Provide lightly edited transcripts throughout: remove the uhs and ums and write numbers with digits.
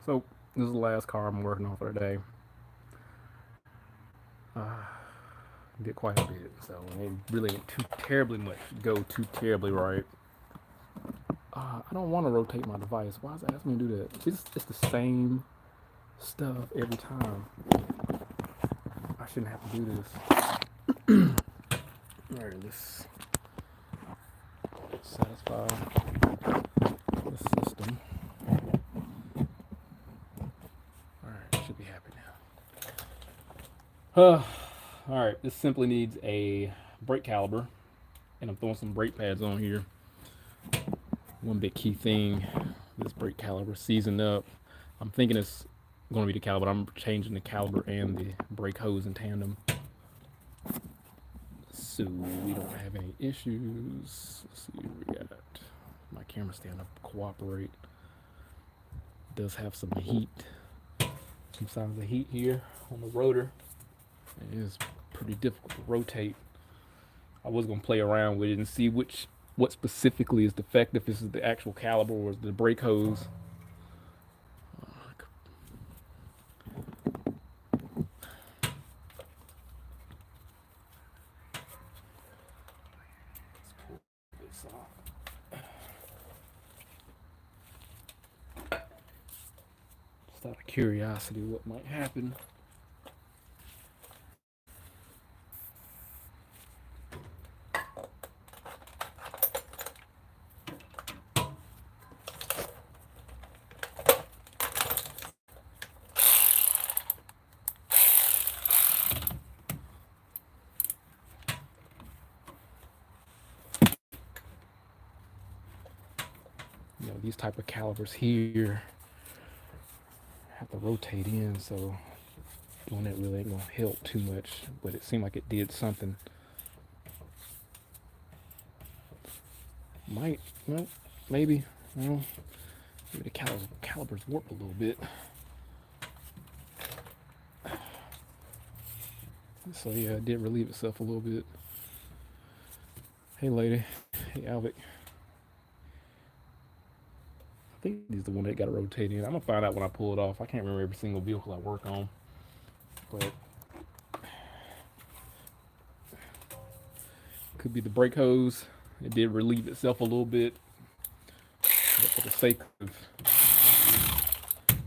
So this is the last car I'm working on for the day. Uh, did quite a bit, so it really ain't too terribly much. Go too terribly right. I don't want to rotate my device. Why is it asking me to do that? It's the same stuff every time. I shouldn't have to do this. All right, let's satisfy the system. All right, should be happy now. All right, this simply needs a brake caliber, and I'm throwing some brake pads on here. One big key thing, this brake caliber seasoned up. I'm thinking it's going to be the caliber. I'm changing the caliber and the brake hose in tandem, so we don't have any issues. Let's see what we got. My camera's starting to cooperate. It does have some heat, some signs of heat here on the rotor. It is pretty difficult to rotate. I was gonna play around with it and see what specifically is defective. If this is the actual caliber or is the brake hose. Let's pull this off. Just out of curiosity, what might happen. These type of calipers here have to rotate in, so doing that really ain't gonna help too much, but it seemed like it did something. Might, well, maybe, well, maybe the calipers warped a little bit. So yeah, it did relieve itself a little bit. Hey lady, hey Alvic. I think he's the one that got to rotate in. I'm gonna find out when I pull it off. I can't remember every single vehicle I work on, but could be the brake hose. It did relieve itself a little bit, but for the sake of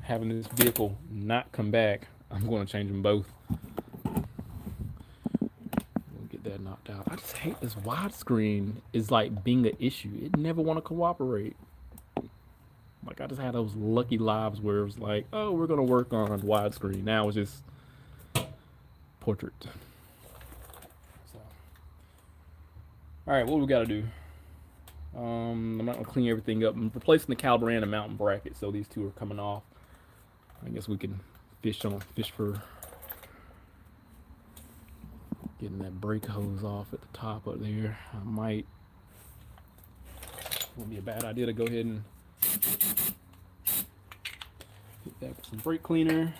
having this vehicle not come back, I'm going to change them both. We'll get that knocked out. I just hate this widescreen is like being an issue. It never want to cooperate. Like I just had those lucky lives where it was like, oh, we're gonna work on widescreen. Now it's just portrait. So, all right, what we gotta do? I'm not gonna clean everything up. I'm replacing the caliber and the mountain bracket, so these two are coming off. I guess we can fish for getting that brake hose off at the top up there. I might. Wouldn't be a bad idea to go ahead and hit that with some brake cleaner,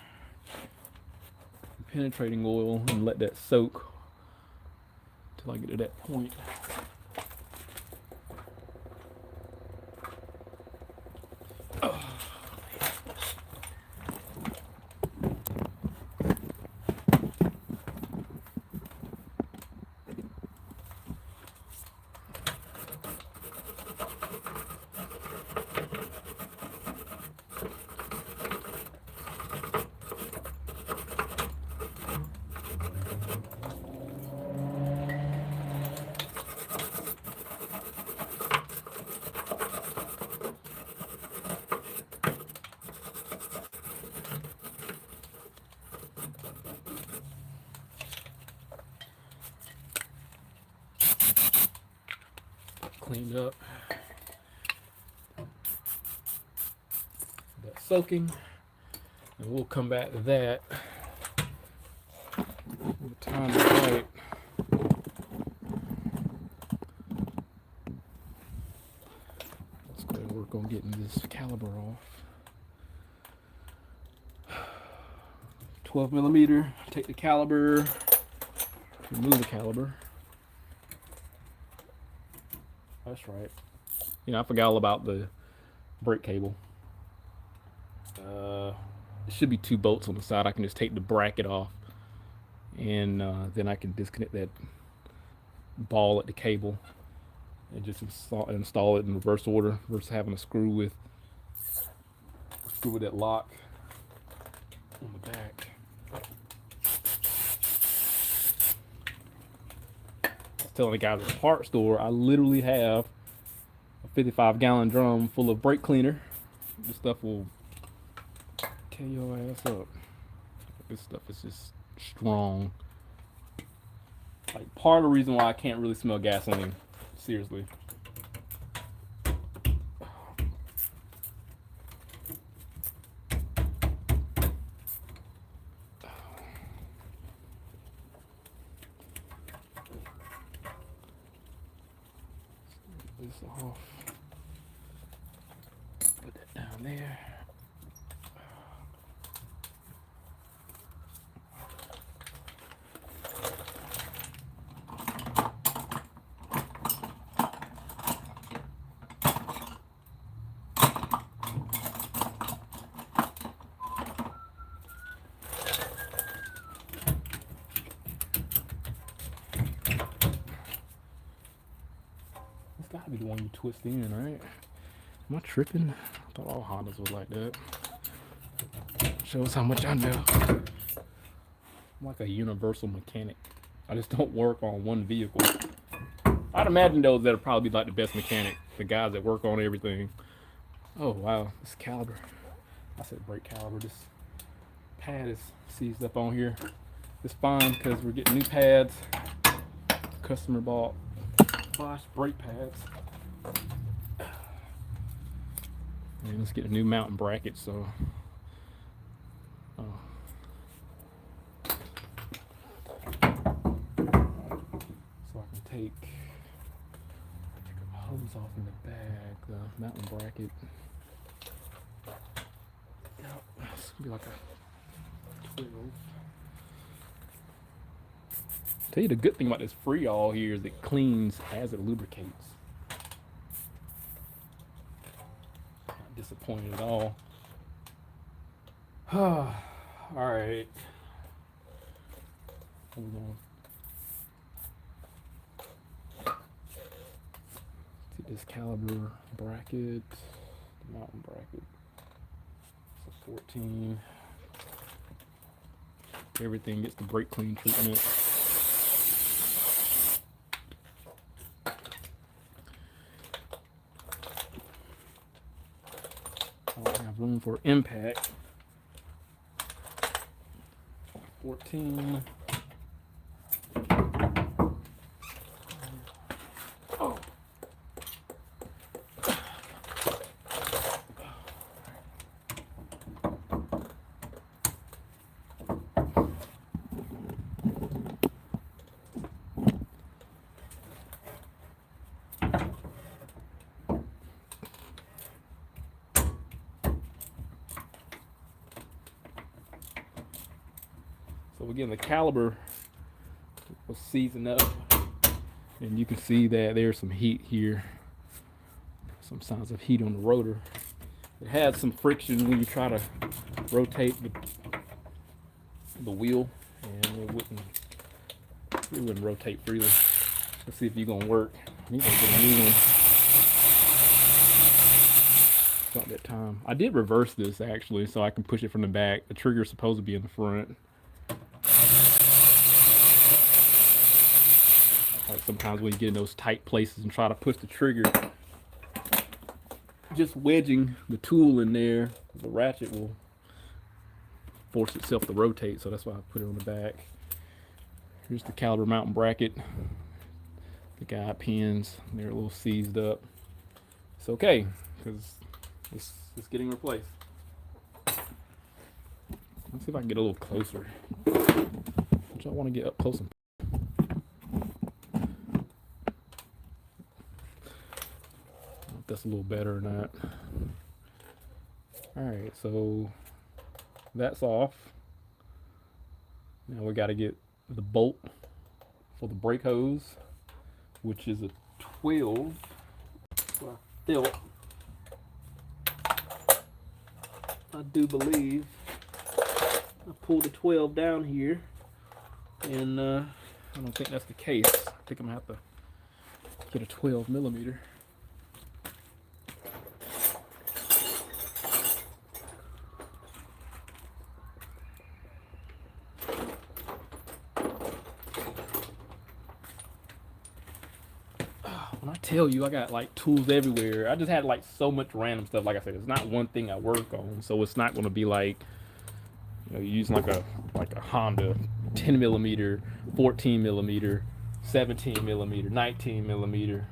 penetrating oil, and let that soak till I get to that point. Cleaned up. That's soaking, and we'll come back to that when the time is right. Let's go ahead and work on getting this caliber off. 12 millimeter. Take the caliber, remove the caliber. That's right. I forgot all about the brake cable. It should be 2 bolts on the side. I can just take the bracket off, and then I can disconnect that ball at the cable and just install it in reverse order versus having to screw with that lock on the back. I was telling the guys at the parts store, I literally have a 55-gallon drum full of brake cleaner. This stuff will tear your ass up. This stuff is just strong. Like, part of the reason why I can't really smell gasoline. Seriously. This off. Put that down there. Gotta be the one you twist in, right? Am I tripping? I thought all Hondas was like that. Shows how much I know. I'm like a universal mechanic. I just don't work on one vehicle. I'd imagine those that'll probably be like the best mechanic, the guys that work on everything. Oh wow, this caliber. I said brake caliber. This pad is seized up on here. It's fine because we're getting new pads. Customer bought Bosch brake pads. And let's get a new mounting bracket. So, so I can take a hose off in the back, the mounting bracket. Yep, it's gonna be like a 12. Tell you the good thing about this Freon here is it cleans as it lubricates. Not disappointed at all. All right. Hold on. See this caliber bracket, the mountain bracket. So 14. Everything gets the brake clean treatment. Room for impact. 14. Oh. So again, the caliber was seasoned up, and you can see that there's some heat here, some signs of heat on the rotor. It has some friction when you try to rotate the wheel, and it wouldn't rotate freely. Let's see if you're gonna work. I need to get a new one. It's not that time. I did reverse this actually, so I can push it from the back. The trigger's supposed to be in the front. Like sometimes when you get in those tight places and try to push the trigger, just wedging the tool in there, the ratchet will force itself to rotate, so that's why I put it on the back. Here's the caliper mounting bracket. The guide pins, they're a little seized up. It's okay, because it's getting replaced. Let's see if I can get a little closer. Which I want to get up close and that's a little better or not. Alright, so that's off. Now we got to get the bolt for the brake hose, which is a 12. So I felt I do believe I pulled a 12 down here, and I don't think that's the case. I think I'm gonna have to get a 12 millimeter. When I tell you I got like tools everywhere, I just had like so much random stuff. Like I said, it's not one thing I work on, so it's not gonna be like, you know, using like a Honda 10 millimeter, 14 millimeter, 17 millimeter, 19 millimeter.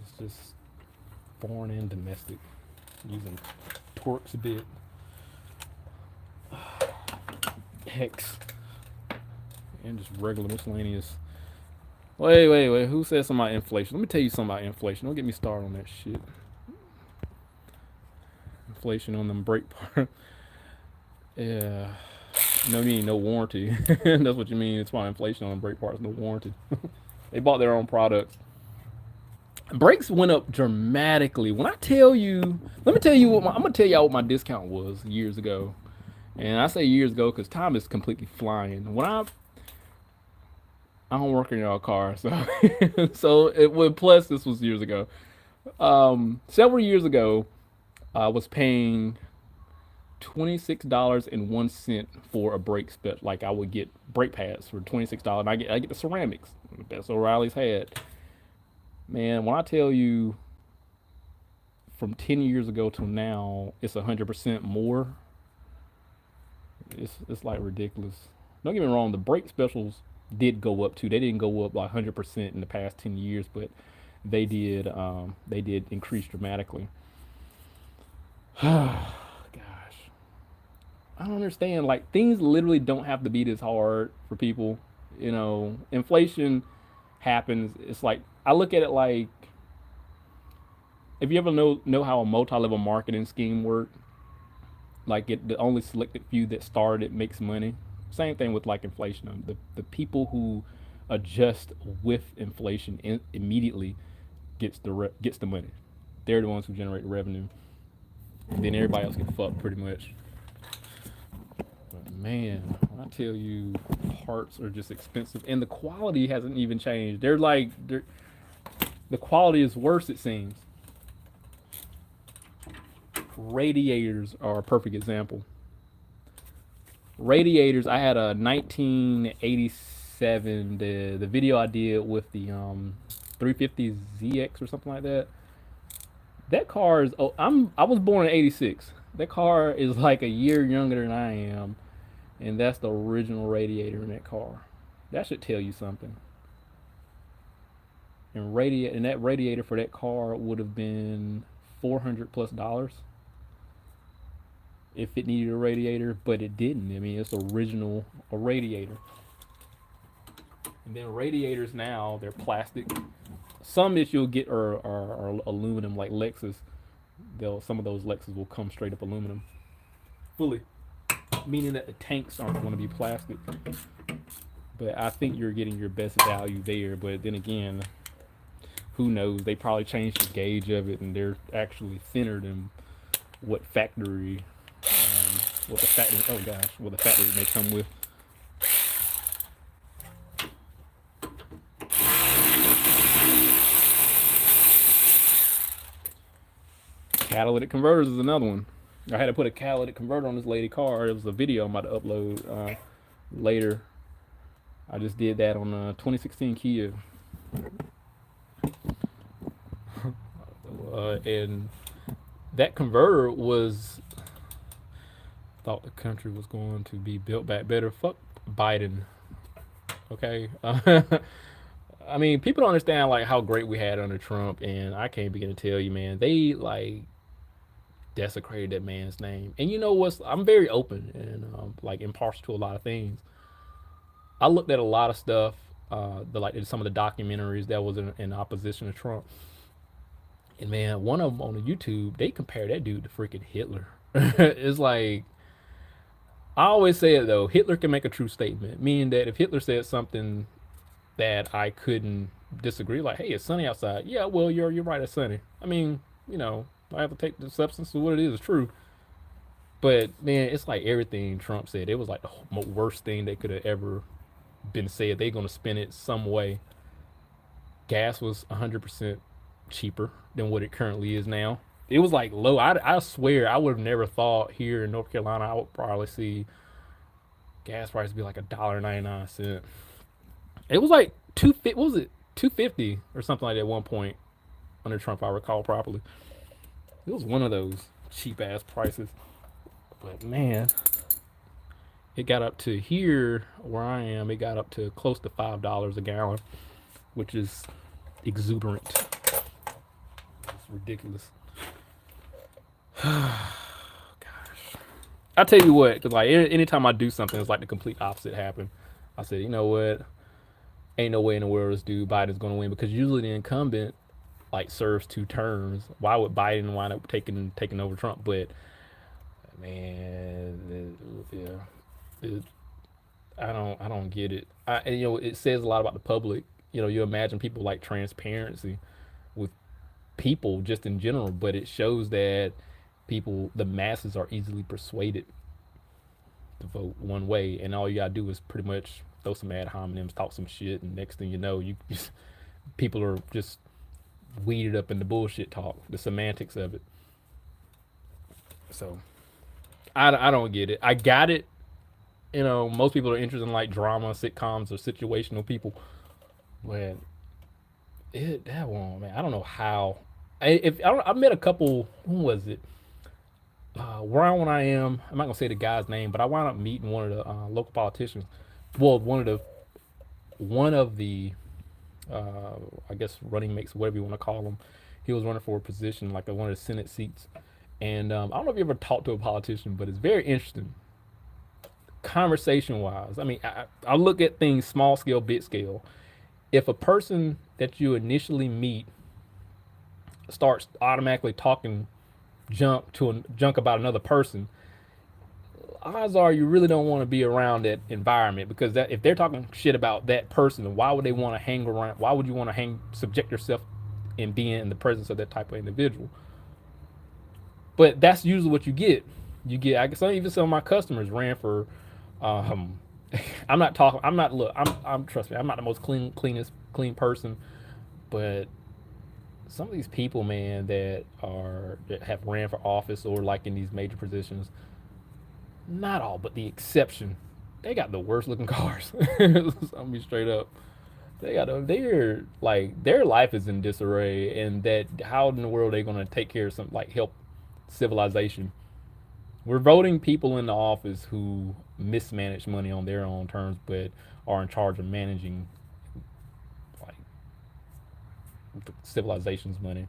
It's just foreign and domestic, using Torx bit, hex, and just regular miscellaneous. Wait. Who said something about inflation? Let me tell you something about inflation. Don't get me started on that shit. Inflation on them brake parts. Yeah. No, you mean no warranty. That's what you mean. It's why inflation on brake parts, no warranty. They bought their own products. Brakes went up dramatically. When I tell you, let me tell you what I'm gonna tell y'all what my discount was years ago. And I say years ago because time is completely flying. I don't work in y'all car, so plus this was years ago. Several years ago, I was paying $26.01 for a brake special. Like I would get brake pads for $26, and I get the ceramics. That's what O'Reilly's had. Man, when I tell you, from 10 years ago till now, it's 100% more. It's like ridiculous. Don't get me wrong, the brake specials did go up too. They didn't go up like 100% in the past 10 years, but they did increase dramatically. Gosh, I don't understand. Like things literally don't have to be this hard for people. You know, inflation happens. It's like I look at it like, if you ever know how a multi-level marketing scheme works, like the only selected few that started it makes money. Same thing with like inflation. The people who adjust with inflation immediately gets the money. They're the ones who generate the revenue. And then everybody else gets fucked pretty much. But man, when I tell you, parts are just expensive, and the quality hasn't even changed. The quality is worse, it seems. Radiators are a perfect example. Radiators, I had a 1987, the video I did with the 350ZX or something like that. That car is, I was born in 86. That car is like a year younger than I am, and that's the original radiator in that car. That should tell you something. And that radiator for that car would have been $400+ if it needed a radiator, but it didn't. I mean, it's original a radiator. And then radiators now, they're plastic. Some that you'll get are aluminum, like Lexus. Some of those Lexus will come straight up aluminum, fully, meaning that the tanks aren't going to be plastic. But I think you're getting your best value there. But then again, who knows? They probably changed the gauge of it, and they're actually thinner than what factory, what the factory may come with. Catalytic converters is another one. I had to put a catalytic converter on this lady car. It was a video I'm about to upload later. I just did that on a 2016 Kia. And that converter thought the country was going to be built back better. Fuck Biden. Okay. I mean, people don't understand like how great we had under Trump, and I can't begin to tell you, man. They like desecrated that man's name. And you know what's? I'm very open and like impartial to a lot of things. I looked at a lot of stuff, some of the documentaries that was in opposition to Trump. And man, one of them on the YouTube, they compare that dude to freaking Hitler. It's like, I always say it though, Hitler can make a true statement, meaning that if Hitler said something that I couldn't disagree, like, hey, it's sunny outside. Yeah, well, you're right, it's sunny. I mean, you know, I have to take the substance of what it is true. But man, it's like everything Trump said. It was like the worst thing that could have ever been said. They're gonna spin it some way. Gas was 100% cheaper than what it currently is now. It was like low. I swear I would have never thought here in North Carolina I would probably see gas prices be like $1.99. It was like what was it, 250 or something like that at one point under Trump, if I recall properly. It was one of those cheap ass prices. But man, it got up to here where I am. It got up to close to $5 a gallon, which is exuberant. It's ridiculous. Gosh, I tell you what, because like anytime I do something, it's like the complete opposite happen. I said, you know what? Ain't no way in the world this dude Biden's gonna win, because usually the incumbent like serves 2 terms. Why would Biden wind up taking over Trump? But man, I don't get it. And, it says a lot about the public. You imagine people like transparency with people just in general, but it shows that the masses are easily persuaded to vote one way, and all you gotta do is pretty much throw some ad hominems, talk some shit, and next thing you know, people are just weeded up in the bullshit talk, the semantics of it. So I don't get it. I got it. Most people are interested in like drama, sitcoms, or situational people. But that one, man, I don't know how. I met a couple. Who was it? Around when I am, I'm not gonna say the guy's name, but I wound up meeting one of the local politicians. Well, one of the I guess running mates, whatever you want to call him. He was running for a position like one of the Senate seats, and I don't know if you ever talked to a politician, but it's very interesting, conversation wise. I mean, I look at things small scale, big scale. If a person that you initially meet starts automatically talking junk about another person, odds are you really don't want to be around that environment, because if they're talking shit about that person, why would they want to hang around? Why would you want to subject yourself in being in the presence of that type of individual? But that's usually what you get. I guess even some of my customers ran for. I'm not talking. I'm not. Look. I'm. Trust me. I'm not the most clean person, but some of these people, man, that have ran for office or like in these major positions, not all, but the exception, they got the worst looking cars. I'll be straight up. They're like, their life is in disarray, and that how in the world are they gonna take care of something like help civilization? We're voting people into office who mismanage money on their own terms, but are in charge of managing like the civilization's money.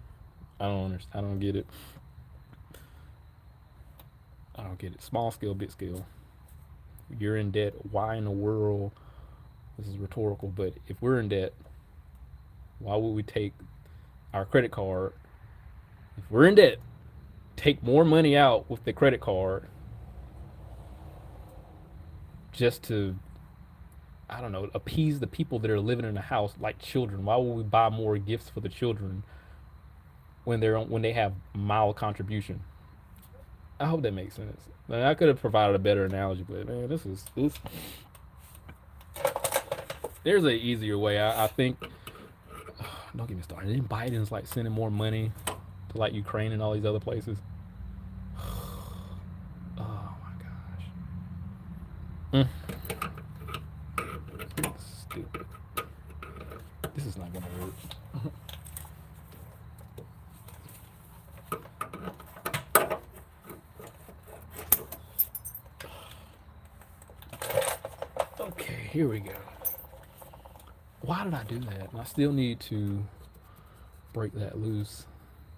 I don't understand. I don't get it. I don't get it. Small scale, big scale. You're in debt. Why in the world? This is rhetorical, but if we're in debt, why would we take our credit card? If we're in debt, take more money out with the credit card just to, I don't know, appease the people that are living in the house, like children. Why would we buy more gifts for the children when they have mild contribution? I hope that makes sense. I could have provided a better analogy, but man, this. There's an easier way. I think. Don't get me started. Then Biden's like sending more money to like Ukraine and all these other places. Oh my gosh. Stupid. This is not gonna work. Okay, here we go. Why did I do that? And I still need to break that loose.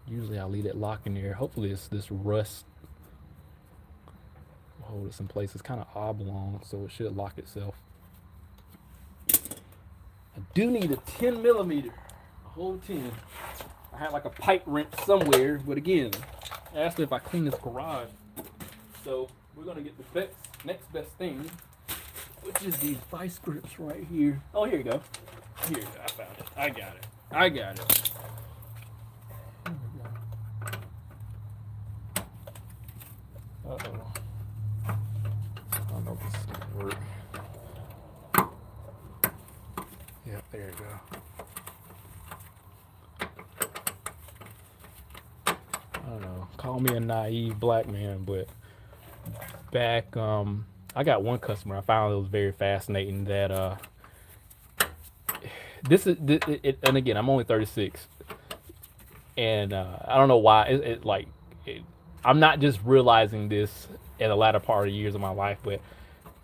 Usually I leave it locked in there. Hopefully it's this rust will hold it in place. It's kind of oblong, so it should lock itself. I do need a 10 millimeter, a whole 10. I had like a pipe wrench somewhere, but again, I asked me if I clean this garage. So we're gonna get the next best thing, which is these vice grips right here. Oh, here you go. Here you go. I found it. I got it. Uh-oh. I don't know if this is gonna work. Yeah, there you go. I don't know. Call me a naive black man, but back, I got one customer. I found it was very fascinating that and again, I'm only 36, and I don't know why it, I'm not just realizing this in the latter part of the years of my life, but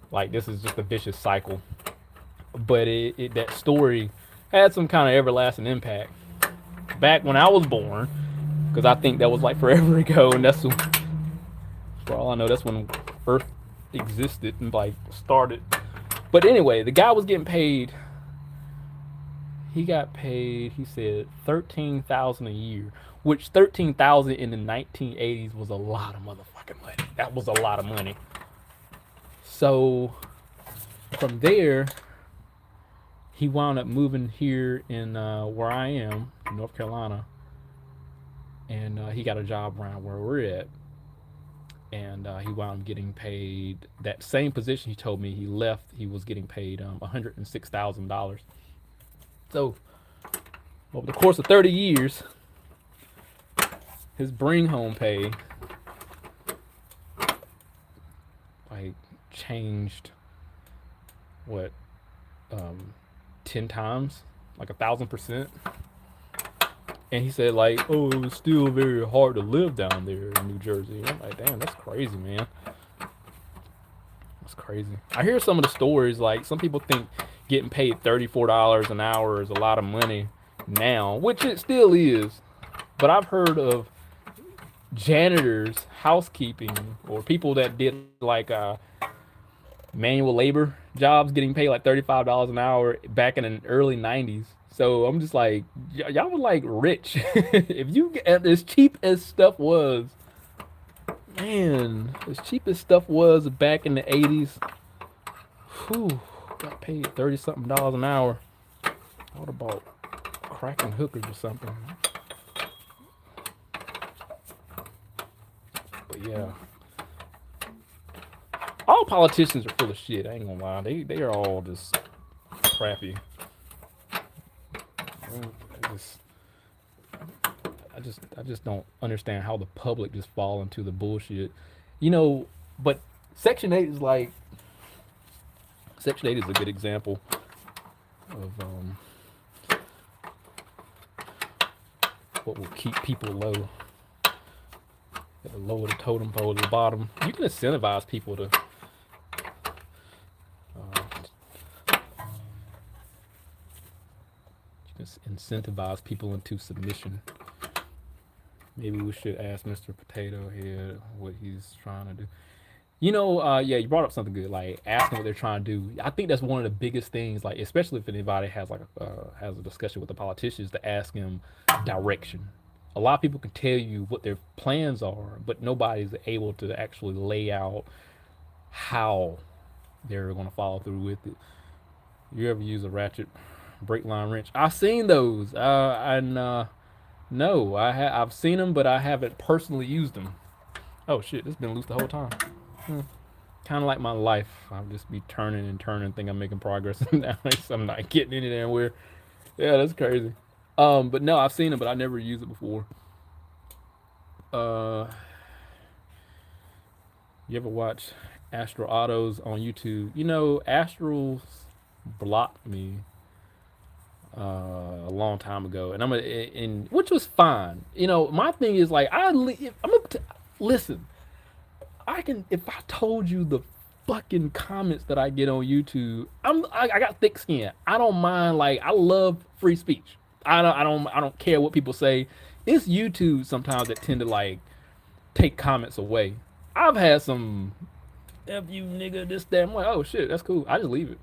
like this is just a vicious cycle. But that story had some kind of everlasting impact back when I was born, because I think that was like forever ago, and that's for all I know, that's when Earth existed and like started. But anyway, the guy was getting paid. He got paid. He said 13,000 a year, which 13,000 in the 1980s was a lot of motherfucking money. That was a lot of money. So from there, he wound up moving here in where I am, North Carolina, and he got a job around where we're at. And he wound up getting paid that same position. He told me he left. He was getting paid $106,000. So over the course of 30 years, his bring home pay like changed what 10 times, like 1,000%. And he said like, oh, it was still very hard to live down there in New Jersey. And I'm like, damn, that's crazy, man. That's crazy. I hear some of the stories, like some people think getting paid $34 an hour is a lot of money now, which it still is. But I've heard of janitors, housekeeping, or people that did like manual labor jobs getting paid like $35 an hour back in the early 90s. So I'm just like, y'all were like rich. If you get as cheap as stuff was, man, as cheap as stuff was back in the 80s, whew, got paid 30 something dollars an hour. I would have bought cracking hookers or something. But yeah, all politicians are full of shit. I ain't gonna lie. They are all just crappy. I just I just don't understand how the public just fall into the bullshit. You know, but Section 8 is like Section 8 is a good example of what will keep people low. At the lower the totem pole at the bottom. You can incentivize people to incentivize people into submission. Maybe we should ask Mr. Potato Head what he's trying to do. You know, yeah, you brought up something good, like asking what they're trying to do. I think that's one of the biggest things, like especially if anybody has like has a discussion with the politicians, to ask them direction. A lot of people can tell you what their plans are, but nobody's able to actually lay out how they're going to follow through with it. You ever use a ratchet brake line wrench? I've seen those, and no, I've seen them, but I haven't personally used them. Oh shit, it's been loose the whole time. Kind of like my life. I'll just be turning and turning, think I'm making progress, and now I'm not getting anywhere. Yeah, that's crazy. But no, I've seen it, but I never used it before. Uh, you ever watch Astro Autos on YouTube? You know, Astrals blocked me a long time ago, and and which was fine. You know, my thing is like listen. I can if I told you the fucking comments that I get on YouTube, I got thick skin. I don't mind, like I love free speech. I don't care what people say. It's YouTube sometimes that tend to like take comments away. I've had some F you nigga this that. I'm like, oh shit, that's cool. I just leave it.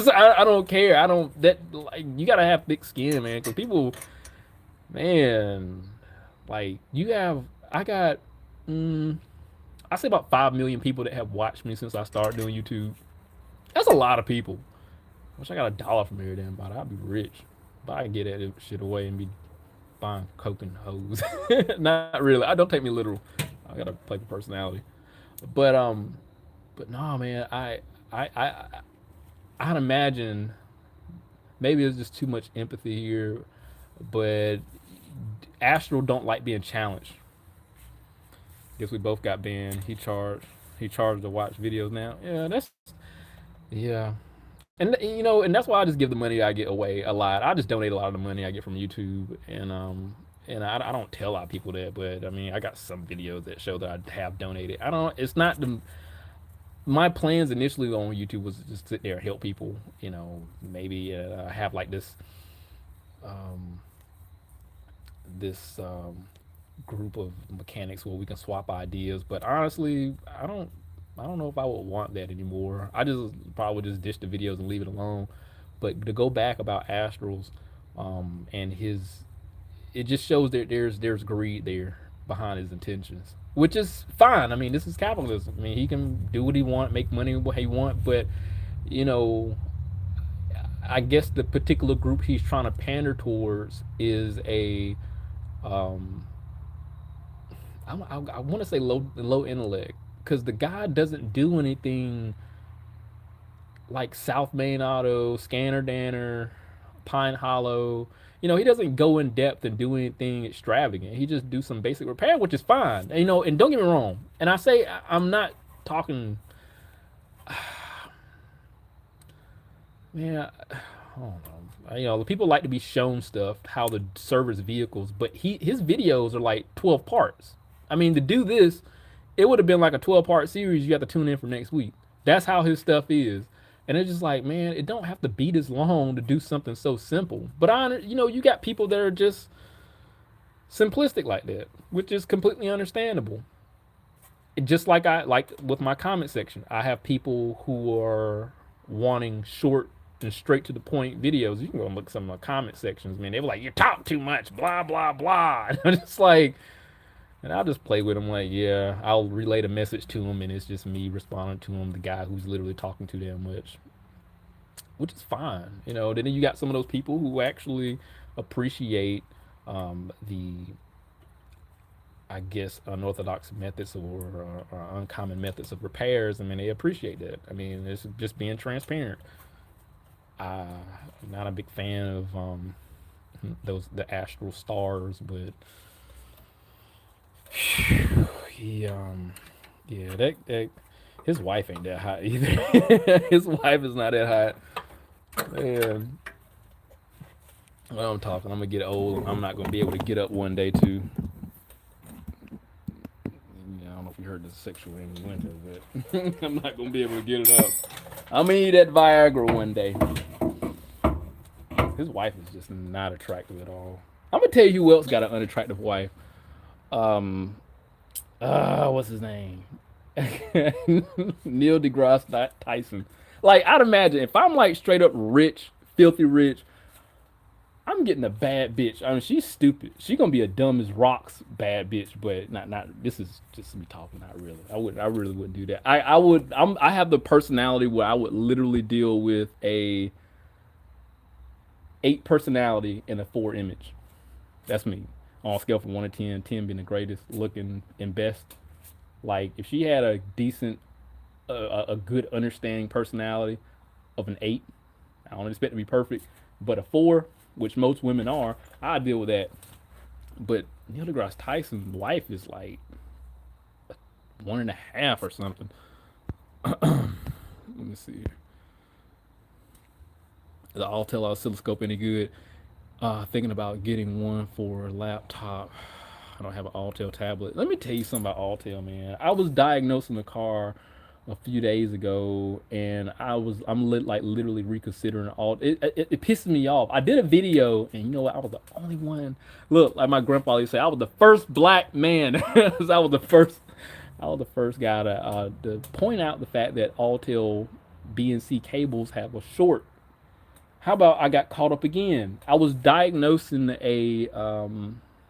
So I don't care. I don't that like you gotta have thick skin, man. Cause people, man, like you have. I got. I say about 5 million people that have watched me since I started doing YouTube. That's a lot of people. Wish I got $1 from every damn body. I'd be rich. But I can get that shit away and be buying coke and hoes. Not really. I don't take me literal. I gotta play the personality. But but no, man, I I I'd imagine maybe there's just too much empathy here, but Astral don't like being challenged. Guess we both got banned. He charged to watch videos now. Yeah, yeah. And and that's why I just give the money I get away a lot. I just donate a lot of the money I get from YouTube, and I don't tell a lot of people that, but I mean, I got some videos that show that I have donated. I don't. It's not the my plans initially on YouTube was just sit there and help people. Maybe have like um, this group of mechanics where we can swap ideas. But honestly, I don't know if I would want that anymore. I just probably just ditch the videos and leave it alone. But to go back about Astrals, and his, it just shows that there's greed there behind his intentions, which is fine. I mean, this is capitalism. I mean, he can do what he want, make money what he want, but you know, I guess the particular group he's trying to pander towards is a um, I want to say low intellect, because the guy doesn't do anything like South Main Auto, Scanner Danner, Pine Hollow. He doesn't go in depth and do anything extravagant. He just do some basic repair, which is fine. And don't get me wrong. And I say I'm not talking, man. I don't know. The people like to be shown stuff how to service vehicles, but his videos are like 12 parts. I mean, to do this, it would have been like a 12-part series. You have to tune in for next week. That's how his stuff is. And it's just like, man, it don't have to be this long to do something so simple. But you got people that are just simplistic like that, which is completely understandable. Just like I like with my comment section, I have people who are wanting short and straight to the point videos. You can go and look at some of my comment sections, man. They were like, "You talk too much," blah blah blah. And I'm just like, and I'll just play with them like, yeah, I'll relay the message to them, and it's just me responding to them, the guy who's literally talking to them, which is fine. Then you got some of those people who actually appreciate the, I guess, unorthodox methods or uncommon methods of repairs. I mean, they appreciate that. I mean, it's just being transparent. I'm not a big fan of the astral stars, but he yeah, that his wife ain't that hot either. His wife is not that hot. Man, when I'm talking, I'm gonna get old. I'm not gonna be able to get up one day too. I don't know if you heard the sexual innuendo, but I'm not gonna be able to get it up. I'm gonna eat that Viagra one day. His wife is just not attractive at all. I'm gonna tell you who else got an unattractive wife. Um, what's his name? Neil deGrasse Tyson. Like, I'd imagine if I'm like straight up rich, filthy rich, I'm getting a bad bitch. I mean, she's stupid. She gonna be a dumb as rocks bad bitch, but not. This is just me talking. Not really. I really wouldn't do that. I would. I have the personality where I would literally deal with a 8 personality and a 4 image. That's me. On a scale from 1 to 10, 10 being the greatest looking and best. Like, if she had a decent, a good understanding personality of an 8, I don't expect to be perfect, but a 4, which most women are, I deal with that. But Neil deGrasse Tyson's wife is like 1.5 or something. Let me see. The Altel oscilloscope any good? Thinking about getting one for a laptop. I don't have an Altel tablet. Let me tell you something about Altel, man. I was diagnosing a car a few days ago, and like literally reconsidering all. It pisses me off. I did a video, and you know what? I was the only one. Look, like my grandpa used to say, I was the first black man. I was the first. I was the first guy to point out the fact that Altel BNC cables have a short. How about I got caught up again? I was diagnosing a.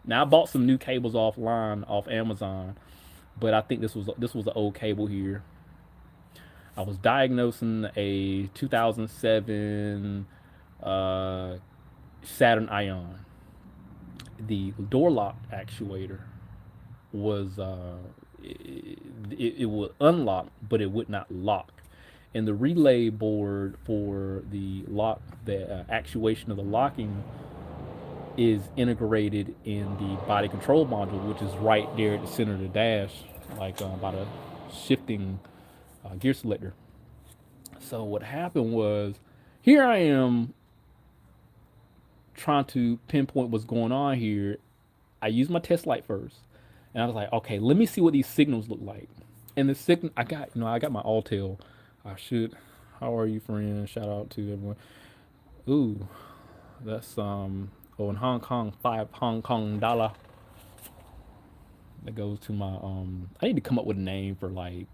Now I bought some new cables offline off Amazon, but I think this was an old cable here. I was diagnosing a 2007 uh, Saturn Ion. The door lock actuator was it would unlock, but it would not lock. And the relay board for the lock, the actuation of the locking, is integrated in the body control module, which is right there at the center of the dash, like by the shifting gear selector. So what happened was, here I am trying to pinpoint what's going on here. I used my test light first, and I was like, okay, let me see what these signals look like. And the signal I got, I got my Alltel. I should. How are you, friend? Shout out to everyone. Ooh, that's oh, in Hong Kong, $5 Hong Kong. That goes to my I need to come up with a name for like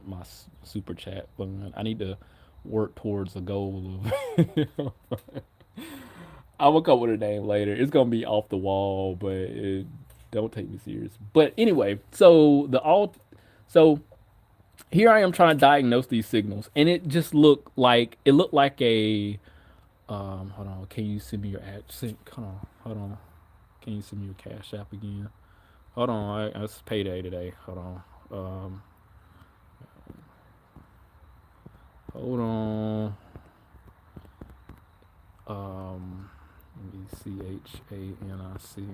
my super chat, but I need to work towards a goal of. I will come up with a name later. It's gonna be off the wall, but don't take me serious. But anyway, so here I am trying to diagnose these signals, and it looked like a hold on. Can you send me your ad? Hold on. Can you send me your Cash App again? Hold on. It's payday today. Hold on. Hold on. Let me CHANIC.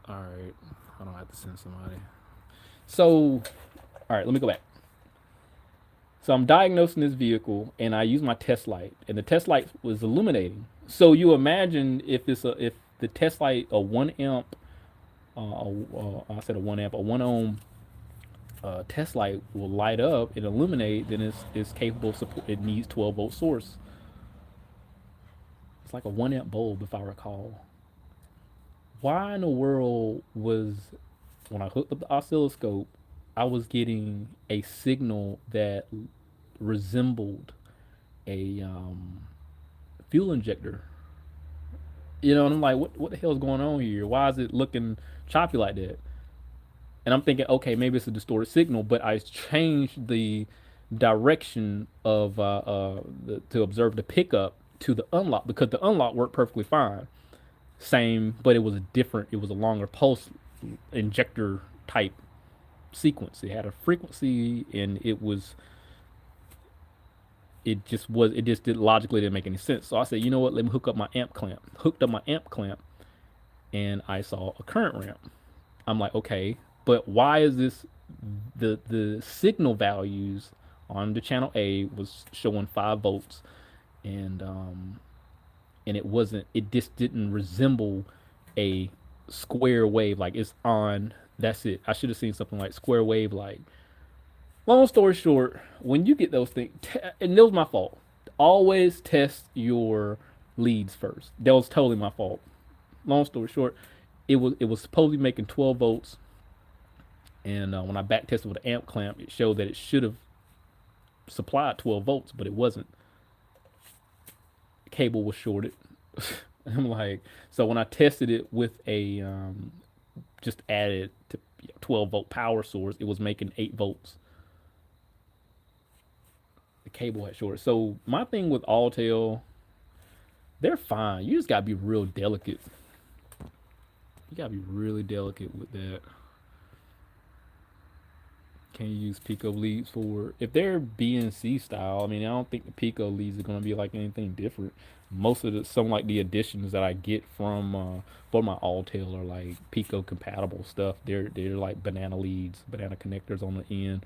All right. I don't have to send somebody. So, all right. Let me go back. So I'm diagnosing this vehicle, and I use my test light, and the test light was illuminating. So you imagine if the test light, a 1 amp, I said a 1 amp, a 1 ohm test light will light up and illuminate, then it's capable of support. It needs 12-volt source. It's like a 1 amp bulb, if I recall. Why in the world was, when I hooked up the oscilloscope, I was getting a signal that resembled a fuel injector? And I'm like, what the hell is going on here? Why is it looking choppy like that? And I'm thinking, okay, maybe it's a distorted signal, but I changed the direction of to observe the pickup to the unlock, because the unlock worked perfectly fine. Same, but it was a different. It was a longer pulse injector type sequence. It had a frequency, and it just did logically didn't make any sense. So I said, you know what? Let me hook up my amp clamp. Hooked up my amp clamp, and I saw a current ramp. I'm like, okay, but why is this? The signal values on the channel A was showing 5 volts, and it wasn't. It just didn't resemble a square wave. Like, it's on. That's it. I should have seen something like square wave. Like, long story short, when you get those things, and it was my fault. Always test your leads first. That was totally my fault. Long story short, it was supposedly making 12 volts, and when I back tested with an amp clamp, it showed that it should have supplied 12 volts, but it wasn't. The cable was shorted. I'm like, so when I tested it with a just added to 12-volt power source, it was making 8 volts. The cable had shorted. So my thing with Alltel, they're fine. You just gotta be real delicate. You gotta be really delicate with that. Can you use Pico leads for, if they're BNC style? I mean, I don't think the Pico leads are gonna be like anything different. Most of some like the additions that I get from for my Alltel are like Pico compatible stuff. They're like banana leads, banana connectors on the end,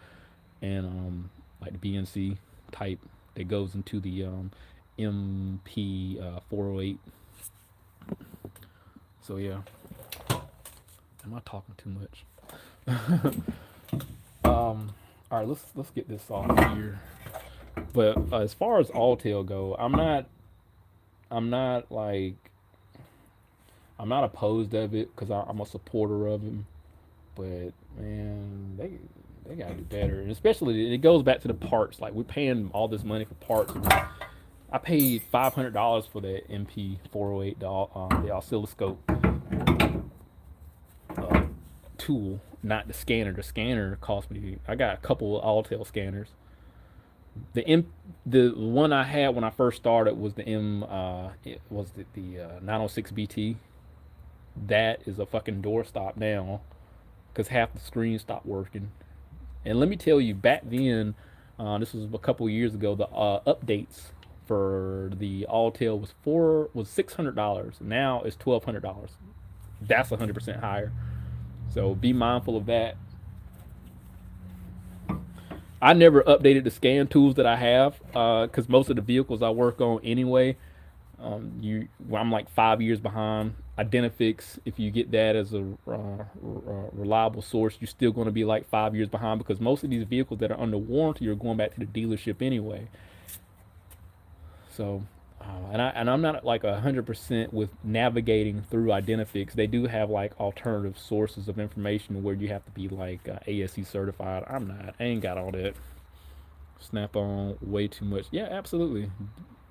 and like the BNC type that goes into the MP 408. So yeah, am I talking too much? All right, let's get this off here. But as far as Alltel go, I'm not like I'm not opposed of it, because I'm a supporter of him. But man, they gotta do better, and especially it goes back to the parts. Like, we're paying all this money for parts. I paid $500 for the MP 408, the oscilloscope tool, not the scanner. The scanner cost me. I got a couple of Alltel scanners. The one I had when I first started was it was the 906 BT. That is a fucking doorstop now, because half the screen stopped working. And let me tell you, back then, this was a couple years ago, the updates for the Alltel was $600. Now it's $1,200. That's 100% higher. So be mindful of that. I never updated the scan tools that I have because most of the vehicles I work on anyway, I'm like 5 years behind. Identifix, if you get that as a reliable source, you're still going to be like 5 years behind because most of these vehicles that are under warranty are going back to the dealership anyway. So, I'm not like 100% with navigating through Identifix. They do have like alternative sources of information where you have to be like ASE certified. I'm not. I ain't got all that. Snap on way too much. Yeah, absolutely.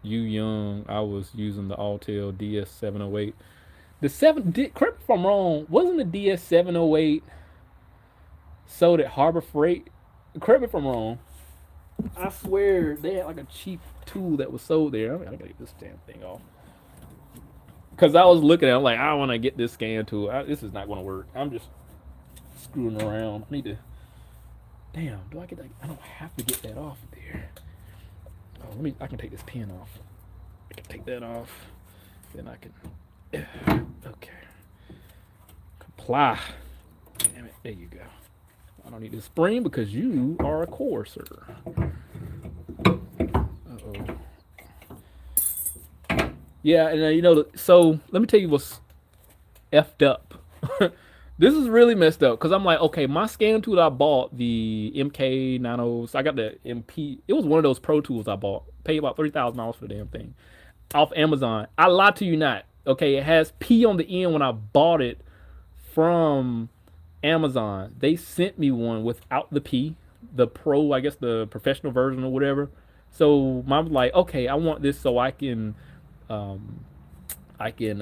You young. I was using the Alltel DS708. Correct me if I'm wrong. Wasn't the DS708 sold at Harbor Freight? Correct me if I'm wrong. I swear they had like a cheap tool that was sold there. I gotta get this damn thing off. Cause I was looking at it, I'm like, I want to get this scan tool. This is not gonna work. I'm just screwing around. I need to. Damn, do I get that? I don't have to get that off there. Oh, I can take this pin off. I can take that off. Then I can. Okay. Comply. Damn it. There you go. I don't need this spring because you are a courser. Uh-oh. Yeah, and so let me tell you what's effed up. This is really messed up because I'm like, okay, my scan tool that I bought, the MK90, so I got the MP. It was one of those pro tools I bought. Paid about $3,000 for the damn thing off Amazon. I lied to you not. Okay, it has P on the end when I bought it from Amazon. They sent me one without the P, the pro, I guess the professional version or whatever. So I'm like, okay, I want this so I can, um, I can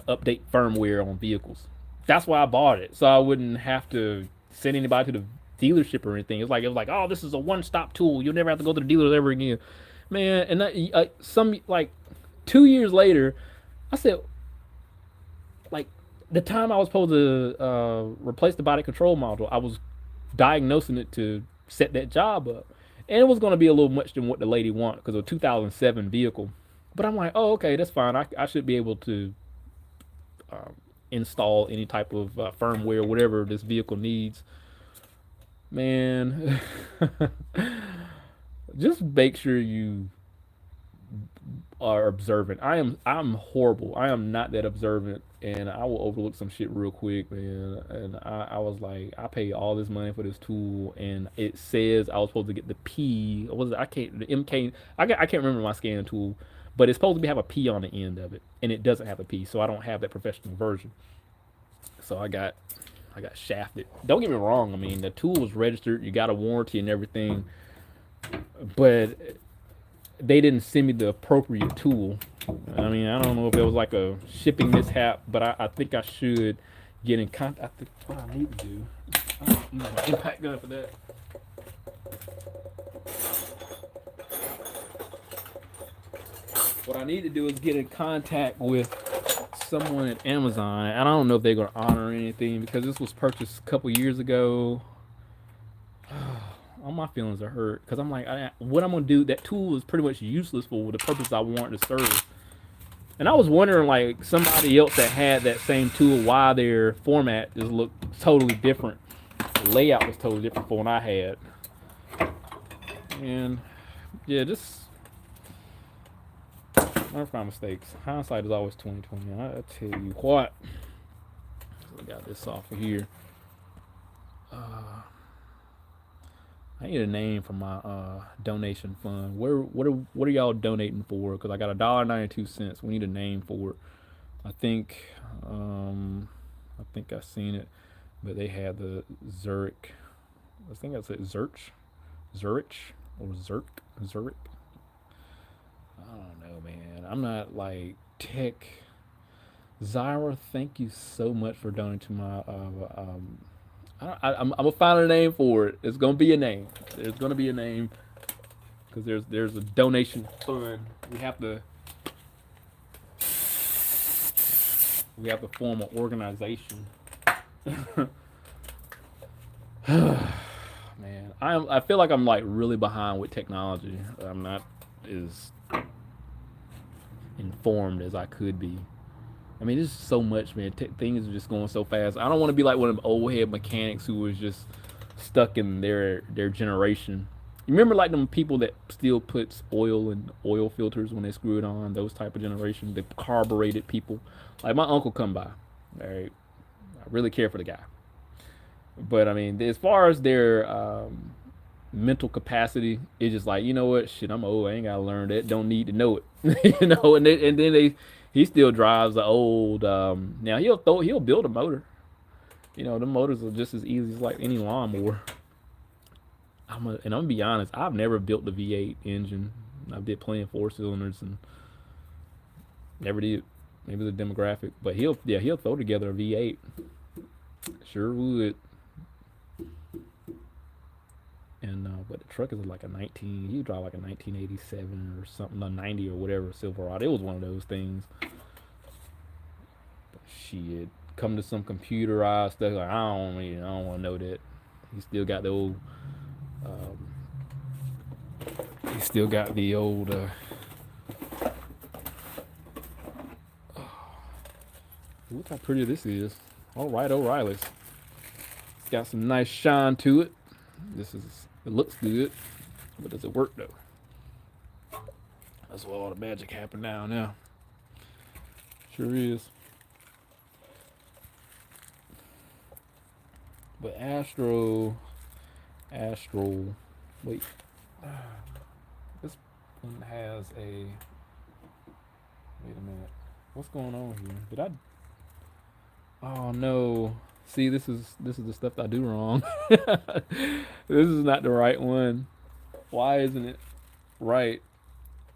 update firmware on vehicles. That's why I bought it, so I wouldn't have to send anybody to the dealership or anything. It was like, oh, this is a one-stop tool. You'll never have to go to the dealers ever again, man. And some like 2 years later, I said, like the time I was supposed to replace the body control module, I was diagnosing it to set that job up, and it was going to be a little much than what the lady wanted because of a 2007 vehicle. But I'm like, oh, okay, that's fine. I should be able to install any type of firmware, whatever this vehicle needs. Man, just make sure you are observant. I'm horrible. I am not that observant, and I will overlook some shit real quick, man. And I was like, I paid all this money for this tool, and it says I was supposed to get the P. What was it? I can't the MK. I can't remember my scan tool, but it's supposed to have a P on the end of it, and it doesn't have a P, so I don't have that professional version. So I got shafted. Don't get me wrong. I mean, the tool was registered. You got a warranty and everything, but they didn't send me the appropriate tool. I mean, I don't know if it was like a shipping mishap, but I think I should get in contact. I think what I need to do. I don't use my impact gun for that. What I need to do is get in contact with someone at Amazon. I don't know if they're gonna honor anything because this was purchased a couple years ago. All my feelings are hurt because I'm like, what I'm gonna do? That tool is pretty much useless for the purpose I want to serve. And I was wondering, like, somebody else that had that same tool, why their format just looked totally different. The layout was totally different from what I had. And yeah, just learn from my mistakes. Hindsight is always 20/20. I tell you what. I got this off of here. I need a name for my donation fund. What are y'all donating for? Because I got $1.92. We need a name for it. I think I seen it, but they had the Zurich. I think I said Zurich or Zurich. I don't know, man. I'm not like tech. Zyra, thank you so much for donating to my I'm gonna find a name for it. It's gonna be a name. There's gonna be a name because there's a donation fund. We have to form an organization Man, I feel like I'm like really behind with technology. I'm not as informed as I could be. I mean, there's so much, man. Things are just going so fast. I don't want to be like one of them old head mechanics who was just stuck in their generation. You remember like them people that still puts oil in oil filters when they screw it on? Those type of generation, the carbureted people. Like my uncle come by. All right, I really care for the guy, but I mean, as far as their mental capacity, it's just like, you know what, shit, I'm old. I ain't gotta learn that. Don't need to know it, you know. And then he still drives the old. Now he'll build a motor. You know, the motors are just as easy as like any lawnmower. And I'm gonna be honest, I've never built the V8 engine. I did plenty of four cylinders and never did. Maybe the demographic, but he'll throw together a V8. Sure would. And but the truck is like a 19. You drive like a 1987 or something, a 90 or whatever Silverado. It was one of those things. But shit, come to some computerized stuff. Like I don't want to know that. He still got the old. Um, he still got the old. Look how pretty this is. All right, O'Reilly's. It's got some nice shine to it. It looks good, but does it work though? That's where all the magic happened now. Sure is. But Astro, wait. This one has a. Wait a minute. What's going on here? Did I? Oh no. See, this is the stuff I do wrong. This is not the right one. Why isn't it right?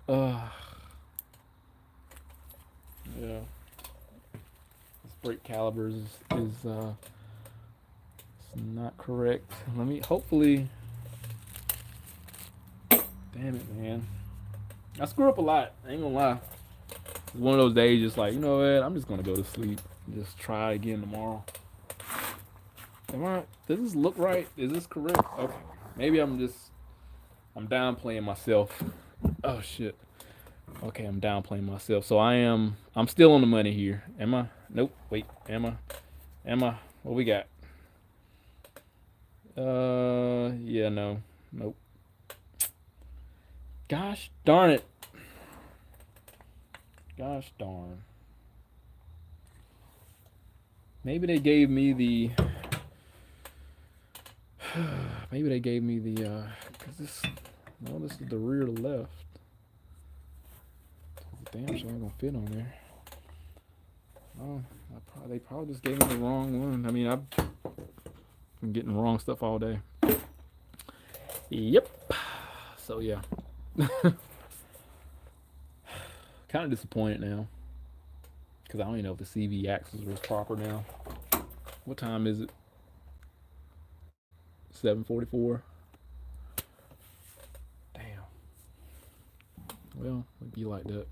Uh, yeah. This brake calibers is it's not correct. Let me hopefully. Damn it, man. I screw up a lot. I ain't gonna lie. It's one of those days, just like, you know what? I'm just gonna go to sleep. Just try again tomorrow. Does this look right? Is this correct? Okay. Maybe I'm downplaying myself. Oh shit. Okay, I'm downplaying myself. So I'm still on the money here. Am I? Nope. Wait. Am I? What we got? Yeah, no. Nope. Gosh darn it. Gosh darn. Maybe they gave me the cause this is the rear left. Damn, sure ain't gonna fit on there. Oh, they probably just gave me the wrong one. I mean, I've been getting the wrong stuff all day. Yep. So yeah. Kind of disappointed now. Because I don't even know if the CV axis was proper now. What time is it? 7:44. Damn. Well, it'd be like that.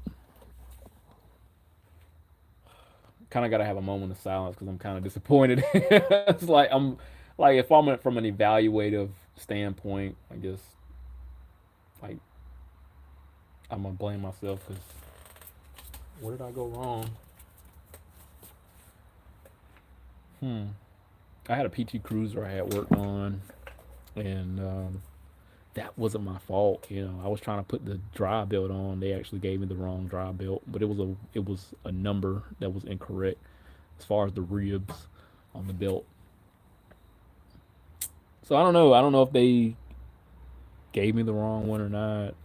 Kind of got to have a moment of silence because I'm kind of disappointed. It's like if I'm from an evaluative standpoint, I guess like I'm gonna blame myself because where did I go wrong? I had a PT Cruiser I had worked on, and that wasn't my fault. You know, I was trying to put the dry belt on. They actually gave me the wrong dry belt, but it was a number that was incorrect as far as the ribs on the belt. So I don't know. I don't know if they gave me the wrong one or not